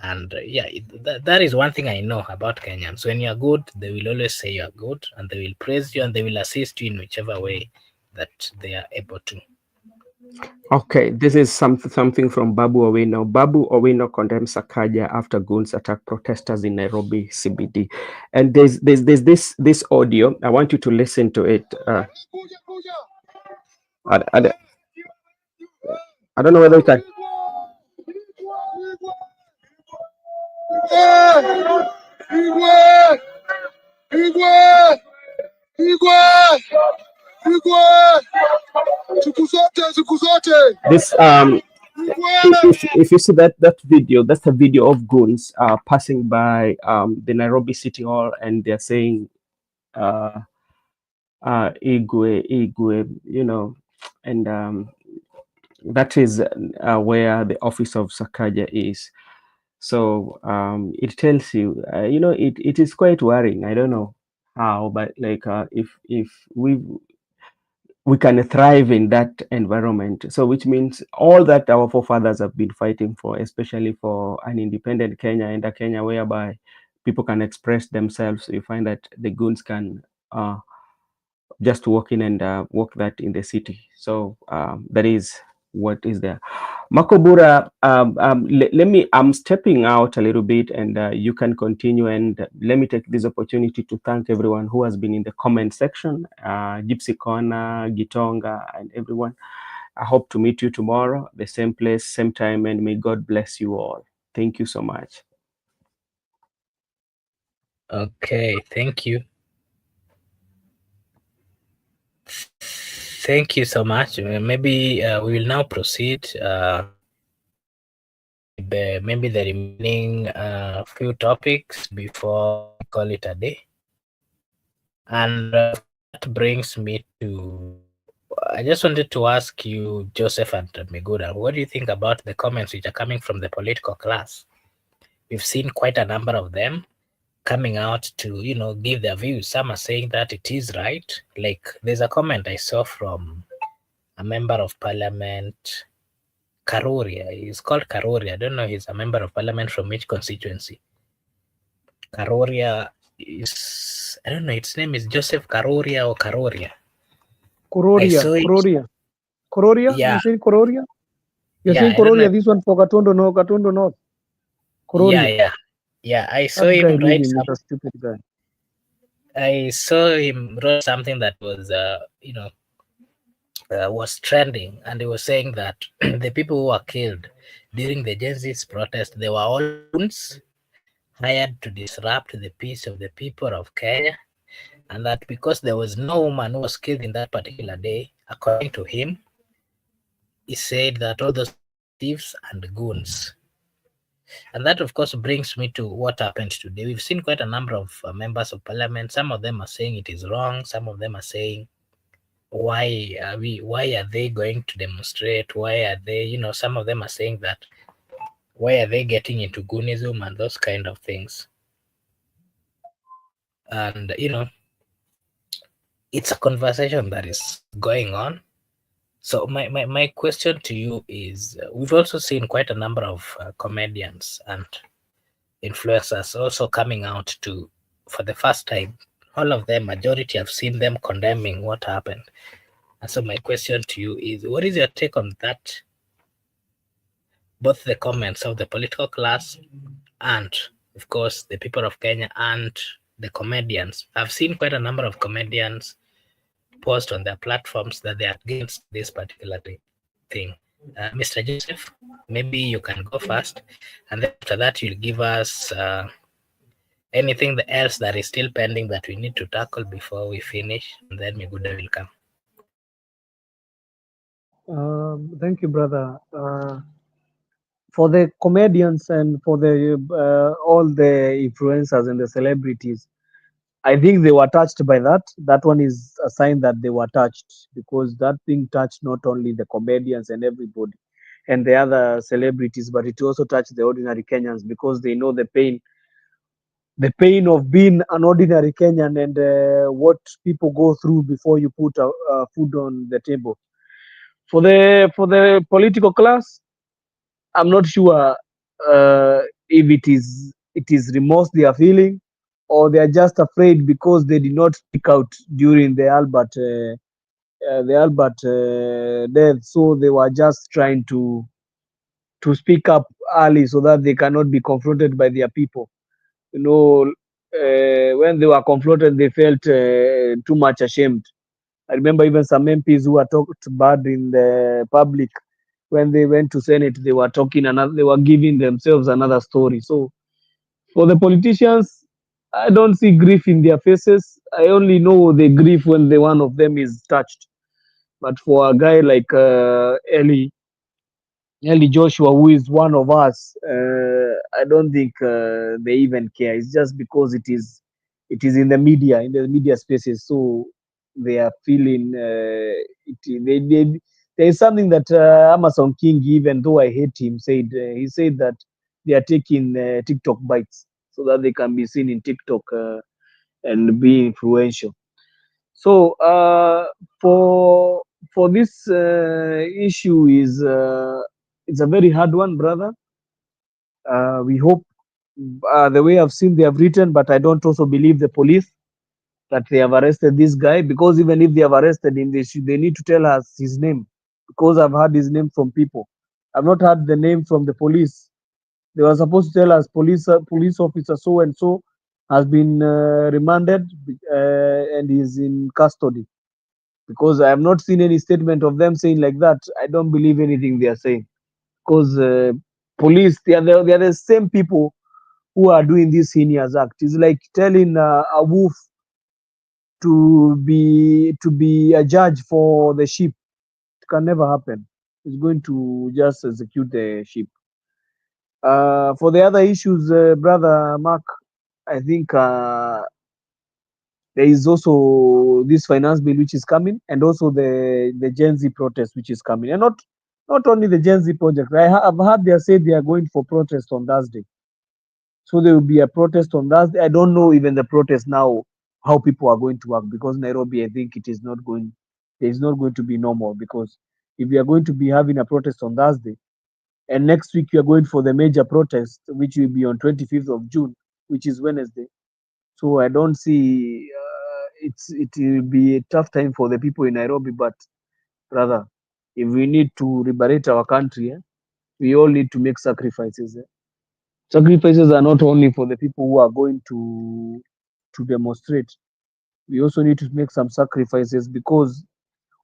And that is one thing I know about Kenyans. When you're good, they will always say you're good, and they will praise you, and they will assist you in whichever way that they are able to. Okay, this is something from Babu Owino. Babu Owino condemns Sakaja after Goons attack protesters in Nairobi CBD. And there's this audio. I want you to listen to it. I don't know whether you can. This if you see that video, that's a video of Goons passing by the Nairobi City Hall, and they're saying Igwe, and that is where the office of Sakaja is. So it tells you, it is quite worrying. I don't know how, but like if we can thrive in that environment. So which means all that our forefathers have been fighting for, especially for an independent Kenya and a Kenya whereby people can express themselves. You find that the Goons can just walk in and walk that in the city. So that is what is there. Makobura, let me, I'm stepping out a little bit and you can continue. And let me take this opportunity to thank everyone who has been in the comment section, Gypsy Corner, Gitonga, and everyone. I hope to meet you tomorrow, the same place, same time, and may God bless you all. Thank you so much. Okay, thank you. Thank you so much. Maybe we will now proceed with maybe the remaining few topics before we call it a day. And that brings me to, I just wanted to ask you, Joseph and Megura, what do you think about the comments which are coming from the political class? We've seen quite a number of them coming out to, give their views. Some are saying that it is right. Like there's a comment I saw from a member of parliament, Karoria. He's called Karoria. I don't know. He's a member of parliament from which constituency. Karoria is, I don't know. Its name is Joseph Karoria or Karoria. Kororia, Kororia. Kororia? Yeah. You saying Kororia? You're Yeah, saying I don't know. Kororia, this one for Katondo North. Kororia. Yeah. I saw That him guy write living some. is a stupid guy. I saw him wrote something that was, was trending, and he was saying that the people who were killed during the Genz protest, they were all goons hired to disrupt the peace of the people of Kenya, and that because there was no woman who was killed in that particular day, according to him, he said that all those people are thieves and goons. And that, of course, brings me to what happened today. We've seen quite a number of members of parliament. Some of them are saying it is wrong. Some of them are saying, why are they going to demonstrate? Why are they, some of them are saying that, why are they getting into goonism and those kind of things? And, it's a conversation that is going on. So my question to you is, we've also seen quite a number of comedians and influencers also coming out to, for the first time, all of them, majority, have seen them condemning what happened. And so my question to you is, what is your take on that? Both the comments of the political class and, of course, the people of Kenya and the comedians. I've seen quite a number of comedians post on their platforms that they are against this particular thing. Mr. Joseph, maybe you can go first, and then after that you'll give us anything else that is still pending that we need to tackle before we finish, and then Miguda will come. Thank you, brother. For the comedians and for the all the influencers and the celebrities, I think they were touched by that. That one is a sign that they were touched, because that thing touched not only the comedians and everybody and the other celebrities, but it also touched the ordinary Kenyans, because they know the pain of being an ordinary Kenyan, and what people go through before you put food on the table. For the political class, I'm not sure if it is remorse they are feeling, or they are just afraid because they did not speak out during the Albert death, so they were just trying to speak up early so that they cannot be confronted by their people. When they were confronted, they felt too much ashamed. I remember even some MPs who were talked bad in the public, when they went to Senate, they were talking another, they were giving themselves another story. So for the politicians, I don't see grief in their faces. I only know the grief when the one of them is touched. But for a guy like Eli Joshua, who is one of us, I don't think they even care. It's just because it is in the media spaces, so they are feeling there is something that Amazon King, even though I hate him, said. He said that they are taking TikTok bites so that they can be seen in TikTok and be influential. So for this issue is it's a very hard one, brother. We hope the way I've seen they have written, but I don't also believe the police. that they have arrested this guy, because even if they have arrested him, they need to tell us his name, because I've heard his name from people. I've not heard the name from the police. They were supposed to tell us police officer so and so has been remanded and is in custody, because I have not seen any statement of them saying like that. I don't believe anything they are saying, because police, they are the same people who are doing this heinous act. It's like telling a wolf to be a judge for the sheep. It can never happen. It's going to just execute the sheep. For the other issues, brother Mark, I think there is also this finance bill which is coming, and also the Gen Z protest which is coming, and not only the Gen Z project. I've heard they said they are going for protest on Thursday. So there will be a protest on Thursday. I don't know even the protest now how people are going to work, because Nairobi, I think it is not going. There is not going to be normal, because if we are going to be having a protest on Thursday, and next week you are going for the major protest, which will be on 25th of June, which is Wednesday. So I don't see. It will be a tough time for the people in Nairobi. But brother, if we need to liberate our country, we all need to make sacrifices. Sacrifices are not only for the people who are going to demonstrate. We also need to make some sacrifices, because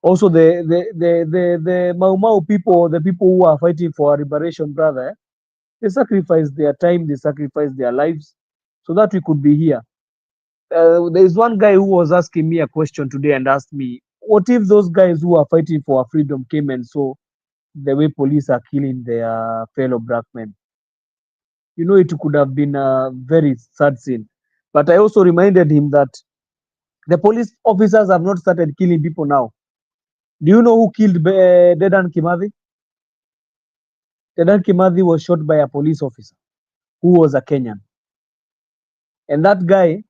also the Mau Mau people, the people who are fighting for our liberation, brother, they sacrifice their time, they sacrifice their lives, so that we could be here. There is one guy who was asking me a question today and asked me, what if those guys who are fighting for our freedom came and saw the way police are killing their fellow black men? It could have been a very sad scene. But I also reminded him that the police officers have not started killing people now. Do you know who killed Dedan Kimathi? Dedan Kimathi was shot by a police officer who was a Kenyan. And that guy,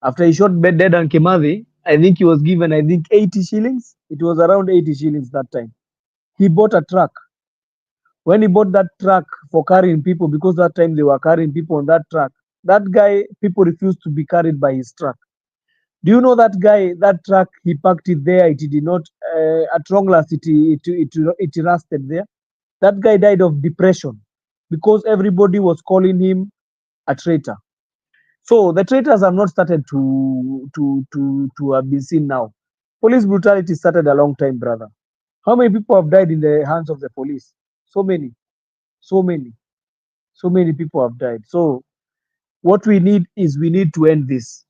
after he shot Dedan Kimathi, I think he was given, 80 shillings. It was around 80 shillings that time. He bought a truck. When he bought that truck for carrying people, because that time they were carrying people on that truck, that guy, people refused to be carried by his truck. Do you know that guy, that truck, he parked it there. It did not, at long last, it rusted there. That guy died of depression because everybody was calling him a traitor. So the traitors have not started to have been seen now. Police brutality started a long time, brother. How many people have died in the hands of the police? So many, so many, so many people have died. So what we need is, we need to end this.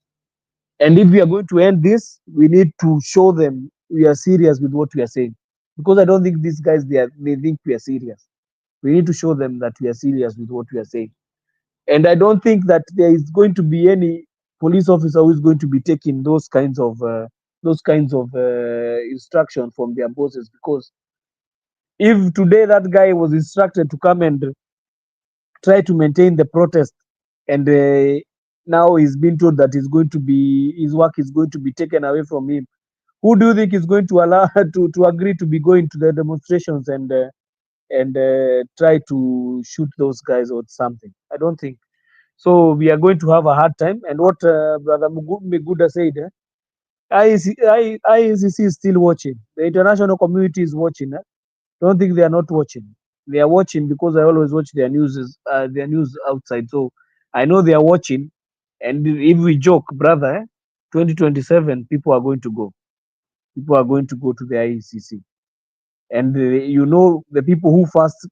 And if we are going to end this, we need to show them we are serious with what we are saying. Because I don't think these guys, they think we are serious. We need to show them that we are serious with what we are saying. And I don't think that there is going to be any police officer who is going to be taking those kinds of instruction from their bosses. Because if today that guy was instructed to come and try to maintain the protest, and now he's been told that his work is going to be taken away from him, who do you think is going to allow to agree to be going to the demonstrations and try to shoot those guys or something? I don't think. So we are going to have a hard time. And what Brother Miguda said, IECC is still watching. The international community is watching. Don't think they are not watching. They are watching, because I always watch their news outside. So I know they are watching. And if we joke, brother, 2027, people are going to go. People are going to go to the IECC. And the people who first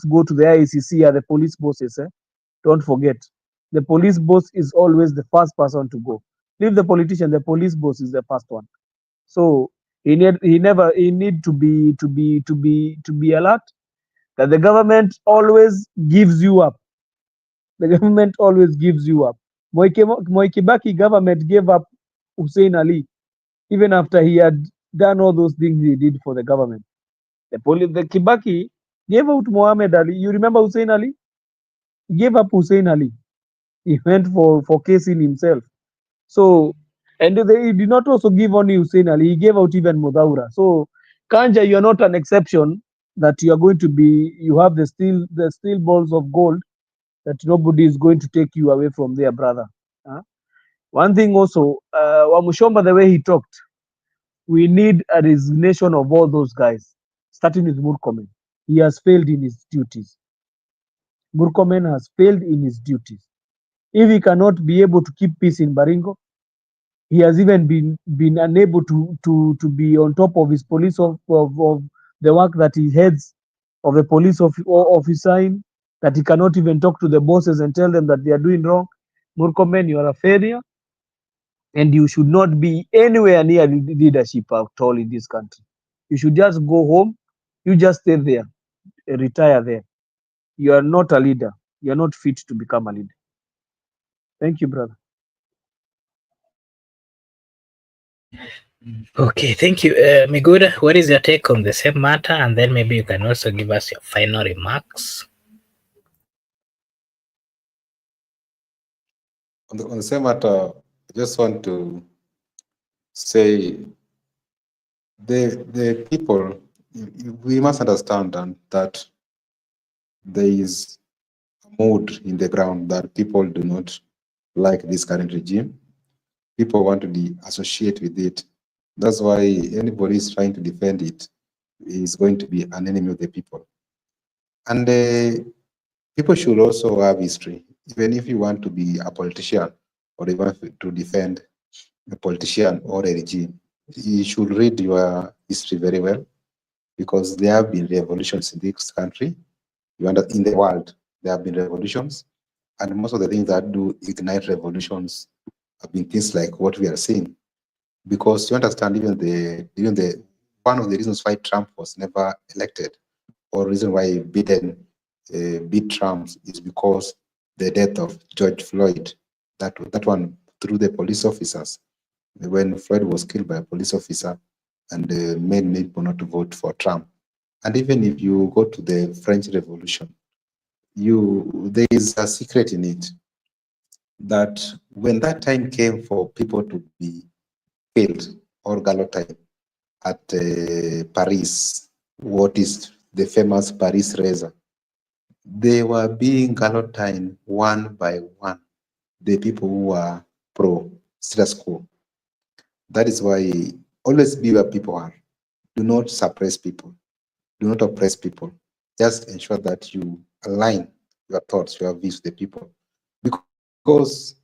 go to the IECC are the police bosses. Don't forget, the police boss is always the first person to go. Leave the politician, the police boss is the first one. So he need to be alert that the government always gives you up. The government always gives you up. Moi Kibaki government gave up Hussein Ali even after he had done all those things he did for the government. The Kibaki gave out Muhammad Ali. You remember Hussein Ali? He gave up Hussein Ali. He went for casing himself. So, and he did not also give only Hussein Ali. He gave out even Mudaura. So, Kanja, you are not an exception. That you are going to be. You have the steel balls of gold that nobody is going to take you away from there, brother. One thing also, Wamushomba, the way he talked, we need a resignation of all those guys, starting with Murkomen. He has failed in his duties. Murkomen has failed in his duties. If he cannot be able to keep peace in Baringo, he has even been unable to be on top of his police of the work that he heads of the police officer, that he cannot even talk to the bosses and tell them that they are doing wrong. Murkomen, you are a failure, and you should not be anywhere near leadership at all in this country. You should just go home. You just stay there, retire there. You are not a leader. You are not fit to become a leader. Thank you, brother. Okay, thank you. Miguda, what is your take on the same matter? And then maybe you can also give us your final remarks. On the same matter, I just want to say the people, we must understand that there is a mood in the ground that people do not like this current regime. People want to be associated with it. That's why anybody is trying to defend it is going to be an enemy of the people. And people should also have history. Even if you want to be a politician or you want to defend a politician or a regime, you should read your history very well, because there have been revolutions in this country. In the world, there have been revolutions, and most of the things that do ignite revolutions have been things like what we are seeing. Because you understand, even the one of the reasons why Trump was never elected, or reason why Biden beat Trump, is because the death of George Floyd. That one through the police officers, when Floyd was killed by a police officer, and made people not to vote for Trump. And even if you go to the French Revolution, there is a secret in it, that when that time came for people to be killed or guillotined at Paris, what is the famous Paris razor, they were being guillotined one by one, the people who were pro status quo. That is why always be where people are. Do not suppress people. Do not oppress people. Just ensure that you align your thoughts, your views with the people, because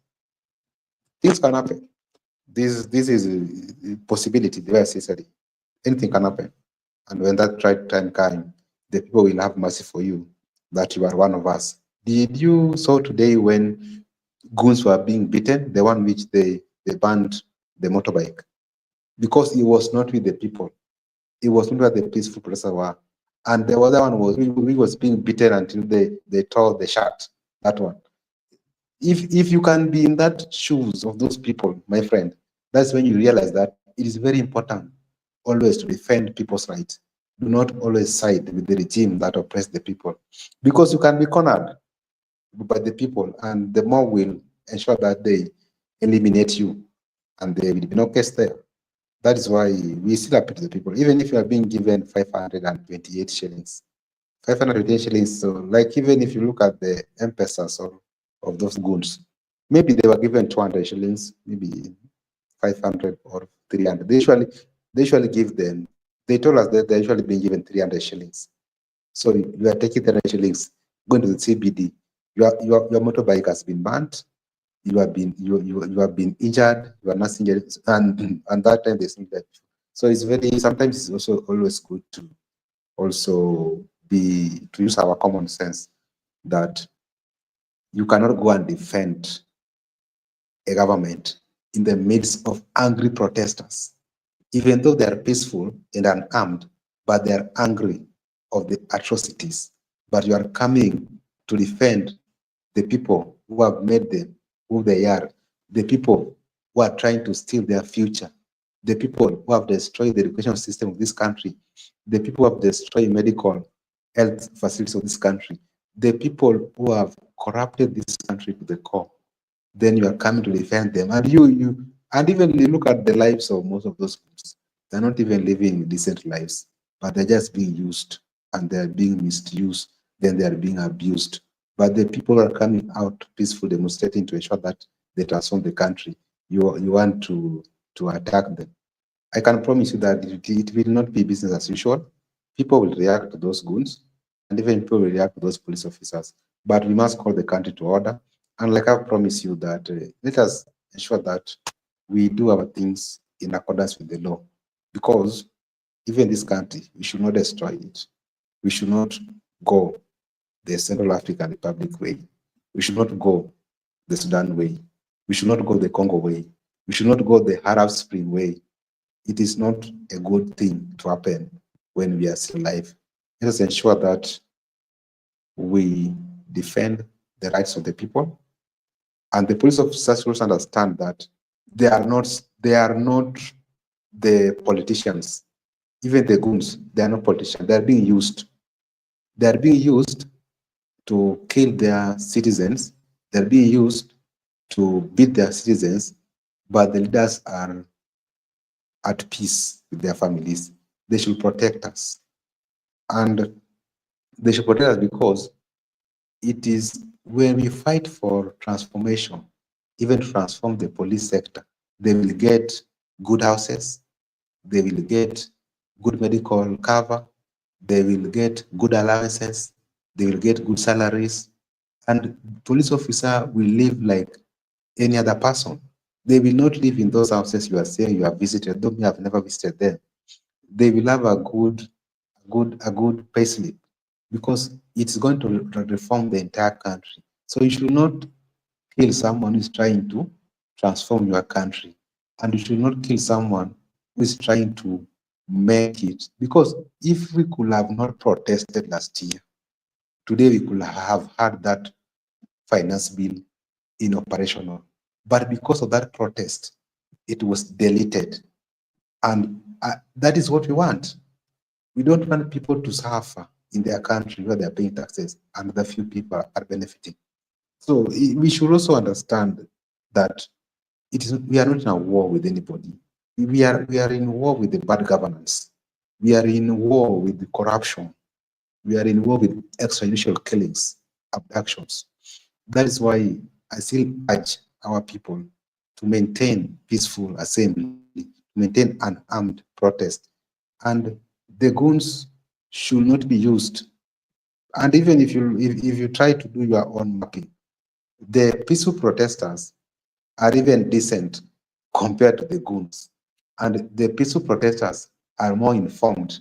things can happen. This is a possibility. The way I say it, anything can happen. And when that right time comes, the people will have mercy for you, that you are one of us. Did you saw today when goons were being beaten, the one which they banned the motorbike? Because it was not with the people. It was not where the peaceful protesters were. And the other one was, we was being beaten until they tore the shirt, that one. If you can be in that shoes of those people, my friend, that's when you realize that it is very important always to defend people's rights. Do not always side with the regime that oppress the people, because you can be cornered by the people, and the more will ensure that they eliminate you, and there will be no case there. That is why we still appeal to the people, even if you are being given 528 shillings. 528 shillings, so like even if you look at the M-Pesas of those goons, maybe they were given 200 shillings, maybe 500 or 300. They usually give them, they told us that they're usually being given 300 shillings. So you are taking 300 shillings, going to the CBD, your motorbike has been banned, you have been injured, you are not injured, and that time there's no that. So it's sometimes it's also always good to also to use our common sense, that you cannot go and defend a government in the midst of angry protesters, even though they are peaceful and unarmed, but they are angry of the atrocities. But you are coming to defend the people who have made them who they are, the people who are trying to steal their future, the people who have destroyed the education system of this country, the people who have destroyed medical health facilities of this country, the people who have corrupted this country to the core. Then you are coming to defend them. And and even you look at the lives of most of those groups, they're not even living decent lives, but they're just being used, and they're being misused, then they are being abused. But the people are coming out peaceful, demonstrating to ensure that they transform the country. you want to attack them. I can promise you that it will not be business as usual. People will react to those goons, and even people will react to those police officers. But we must call the country to order. And like I promise you that let us ensure that we do our things in accordance with the law. Because even this country, we should not destroy it. We should not go the Central African Republic way. We should not go the Sudan way. We should not go the Congo way. We should not go the Arab Spring way. It is not a good thing to happen when we are still alive. Let us ensure that we defend the rights of the people, and the police officers also understand that they are not the politicians. Even the goons, they are not politicians. They are being used. They are being used to kill their citizens. They are being used to beat their citizens, but the leaders are at peace with their families. They should protect us. And they should protect us because it is when we fight for transformation, even to transform the police sector, they will get good houses, they will get good medical cover, they will get good allowances, they will get good salaries, and police officer will live like any other person. They will not live in those houses you are saying you have visited, though you have never visited them. They will have a good payslip because it's going to reform the entire country. So you should not kill someone who is trying to transform your country, and you should not kill someone who is trying to make it. Because if we could have not protested last year, today we could have had that finance bill in operational. But because of that protest, it was deleted. And that is what we want. We don't want people to suffer in their country where they are paying taxes and the few people are benefiting. So we should also understand that we are not in a war with anybody. We are in war with the bad governance. We are in war with the corruption. We are in war with extrajudicial killings, abductions. That is why I still urge our people to maintain peaceful assembly, maintain unarmed protest, and the goons should not be used. And even if you try to do your own mapping, the peaceful protesters are even decent compared to the goons. And the peaceful protesters are more informed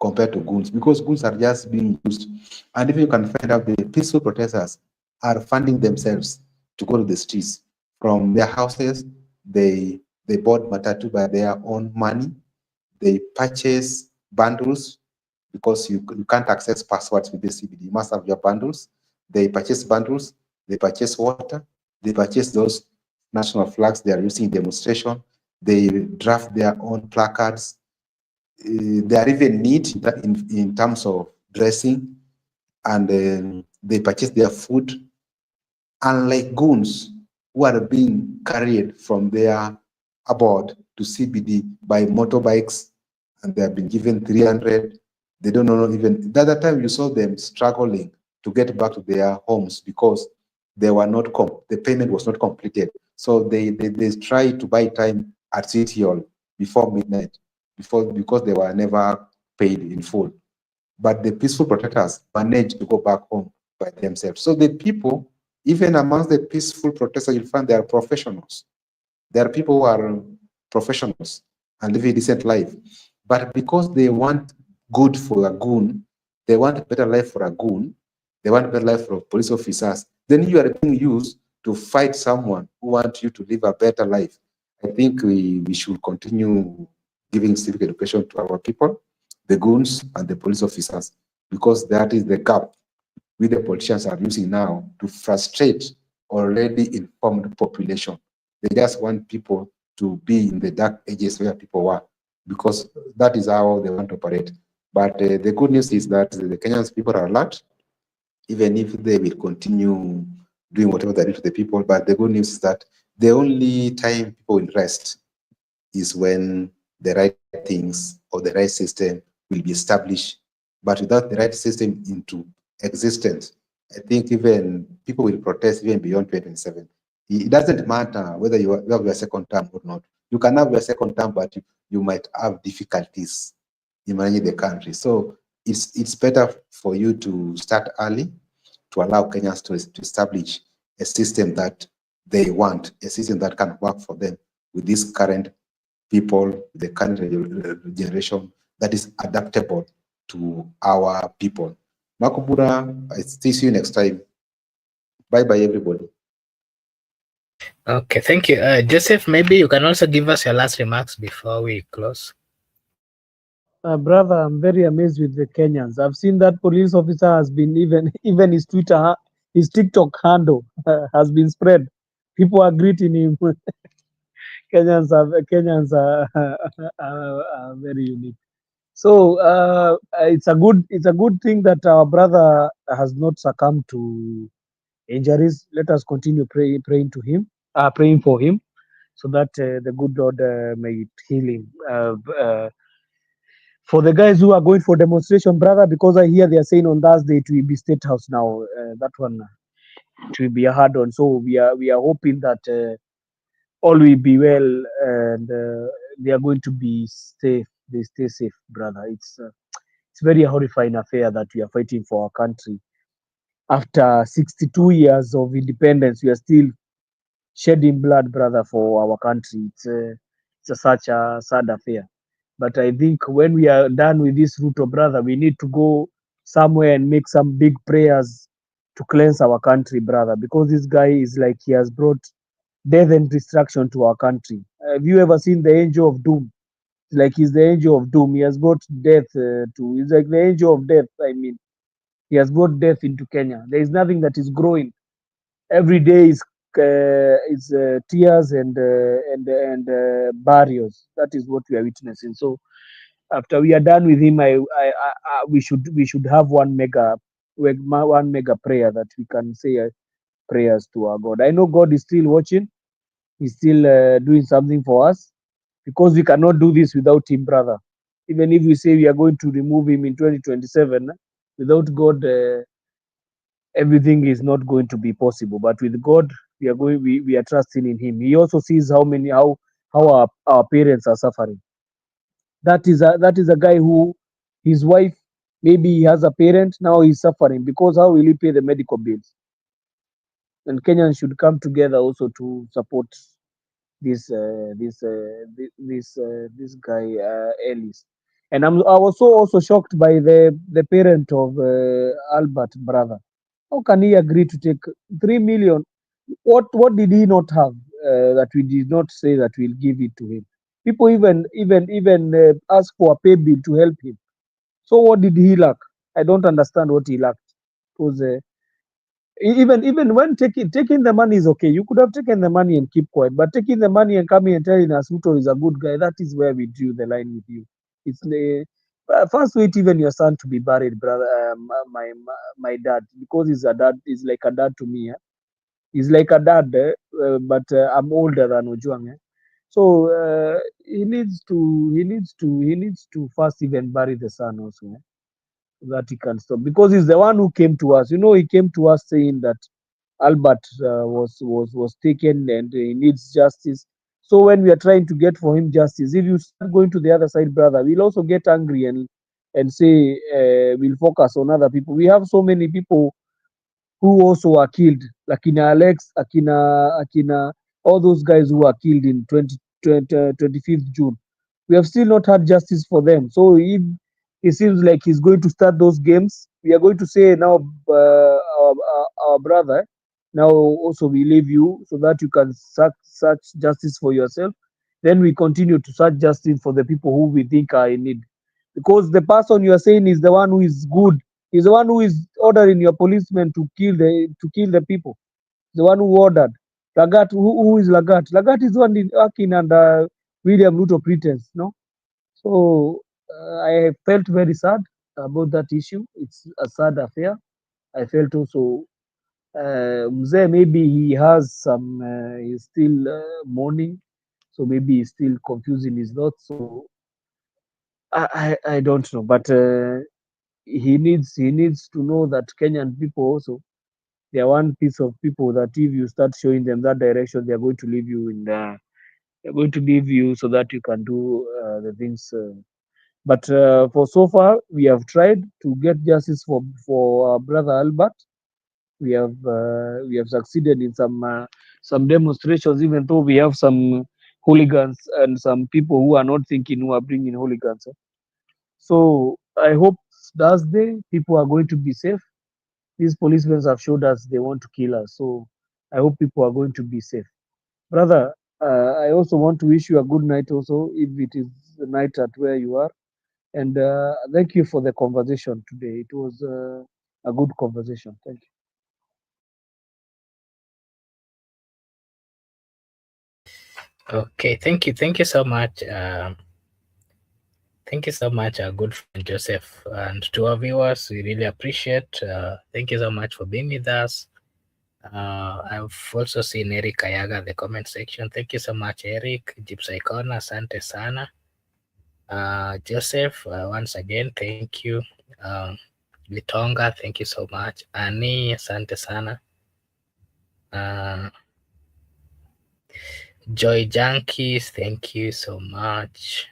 compared to goons because goons are just being used. And if you can find out, the peaceful protesters are funding themselves to go to the streets. From their houses, they bought matatu by their own money. They purchase bundles because you can't access passwords with the CBD. You must have your bundles. They purchase bundles, they purchase water, they purchase those national flags they are using in demonstration. They draft their own placards. They are even neat in terms of dressing, and they purchase their food. Unlike goons who are being carried from their abode to CBD by motorbikes, and they have been given 300. They don't know even, the other time you saw them struggling to get back to their homes because they were not, the payment was not completed. So they try to buy time at City Hall before midnight, because they were never paid in full. But the peaceful protesters managed to go back home by themselves. So the people, even amongst the peaceful protesters, you'll find they are professionals. There are people who are professionals and live a decent life. But because they want good for a goon, they want a better life for a goon, they want a better life for police officers, then you are being used to fight someone who wants you to live a better life. I think we should continue giving civic education to our people, the goons and the police officers, because that is the gap we the politicians are using now to frustrate already informed population. They just want people to be in the dark ages where people were, because that is how they want to operate. But the good news is that the Kenyans people are alert, even if they will continue doing whatever they do to the people. But the good news is that the only time people will rest is when the right things or the right system will be established. But without the right system into existence, I think even people will protest even beyond 2027. It doesn't matter whether you have your second term or not. You can have your second term, but you might have difficulties in managing the country. So it's better for you to start early to allow Kenyans to establish a system that they want, a system that can work for them with this current people, the current generation that is adaptable to our people. Makubura, I see you next time. Bye bye, everybody. Okay, thank you. Joseph, maybe you can also give us your last remarks before we close. Brother, I'm very amazed with the Kenyans. I've seen that police officer has been even his Twitter, his TikTok handle has been spread. People are greeting him. Kenyans are very unique. So it's a good thing that our brother has not succumbed to injuries. Let us continue praying for him, so that the good Lord may heal him. For the guys who are going for demonstration, brother, because I hear they are saying on Thursday it will be State House now. That one it will be a hard one. So we are hoping that all will be well, and they are going to be safe. They stay safe, brother. It's very horrifying affair that we are fighting for our country. After 62 years of independence, we are still shedding blood, brother, for our country. Such a sad affair. But I think when we are done with this route, brother, we need to go somewhere and make some big prayers to cleanse our country, brother, because this guy is like he has brought death and destruction to our country. Have you ever seen the angel of doom? It's like he's the angel of doom. He has brought death he's like the angel of death. I mean, he has brought death into Kenya. There is nothing that is growing. Every day is tears and burials. That is what we are witnessing. So after we are done with him, we should have one mega prayer that we can say prayers to our God. I know God is still watching. He's still doing something for us, because we cannot do this without him, brother. Even if we say we are going to remove him in 2027, without God, everything is not going to be possible. But with God, we are trusting in him. He also sees how our parents are suffering. That is a guy who, his wife, maybe he has a parent, now he's suffering, because how will he pay the medical bills? And Kenyans should come together also to support this guy Ellis. And I was also shocked by the parent of Albert, brother. How can he agree to take 3 million? What did he not have that we did not say that we'll give it to him? People even ask for a pay bill to help him. So what did he lack? I don't understand what he lacked. Because even when taking the money is okay. You could have taken the money and keep quiet, but taking the money and coming and telling us Ruto is a good guy, that is where we drew the line with you. It's the first wait even your son to be buried, brother. My dad, because he's a dad, is like a dad to me. He's like a dad, but I'm older than Ojuang. So he needs to first even bury the son also, that he can stop, because he's the one who came to us. He came to us saying that Albert was taken and he needs justice. So when we are trying to get for him justice, if you start going to the other side, brother, we'll also get angry and say we'll focus on other people. We have so many people who also were killed, like Akina Alex, Akina, all those guys who were killed in 25th June. We have still not had justice for them. So if it seems like he's going to start those games, we are going to say now, our brother, now also we leave you so that you can search justice for yourself. Then we continue to search justice for the people who we think are in need. Because the person you are saying is the one who is good. He's the one who is ordering your policemen to kill the people. The one who ordered. Lagat, who is Lagat? Lagat is the one working under William Ruto pretense, no? So I felt very sad about that issue. It's a sad affair. I felt also Mzee, maybe he has he's still mourning, so maybe he's still confusing his thoughts. So I don't know, but he needs to know that Kenyan people also they are one piece of people that if you start showing them that direction, they are going to leave you in the, they're going to leave you so that you can do the things. But for so far, we have tried to get justice for our brother Albert. We have succeeded in some demonstrations, even though we have some hooligans and some people who are not thinking, who are bringing hooligans. So I hope Thursday people are going to be safe. These policemen have showed us they want to kill us. So I hope people are going to be safe. Brother, I also want to wish you a good night also, if it is the night at where you are. And thank you for the conversation today. It was a good conversation. Thank you. Okay, thank you so much. Thank you so much, our good friend Joseph, and to our viewers. We really appreciate. Thank you so much for being with us. I've also seen Eric Kayaga in the comment section. Thank you so much, Eric. Gypsy Corner, asante sana. Joseph, once again, thank you. Litonga, thank you so much. Ani, asante sana. Joy Junkies, thank you so much.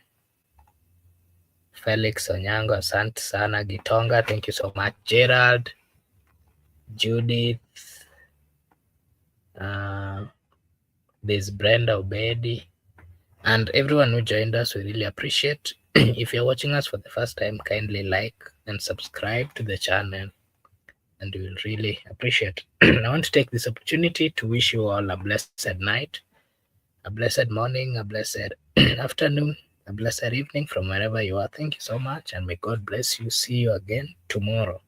Felix Onyango, asante sana. Gitonga, thank you so much. Gerald, Judith, there's Brenda Obedi, and everyone who joined us. We really appreciate. If you're watching us for the first time, kindly like and subscribe to the channel, and we will really appreciate. I want to take this opportunity to wish you all a blessed night, a blessed morning, a blessed afternoon, a blessed evening from wherever you are. Thank you so much, and may God bless you. See you again tomorrow.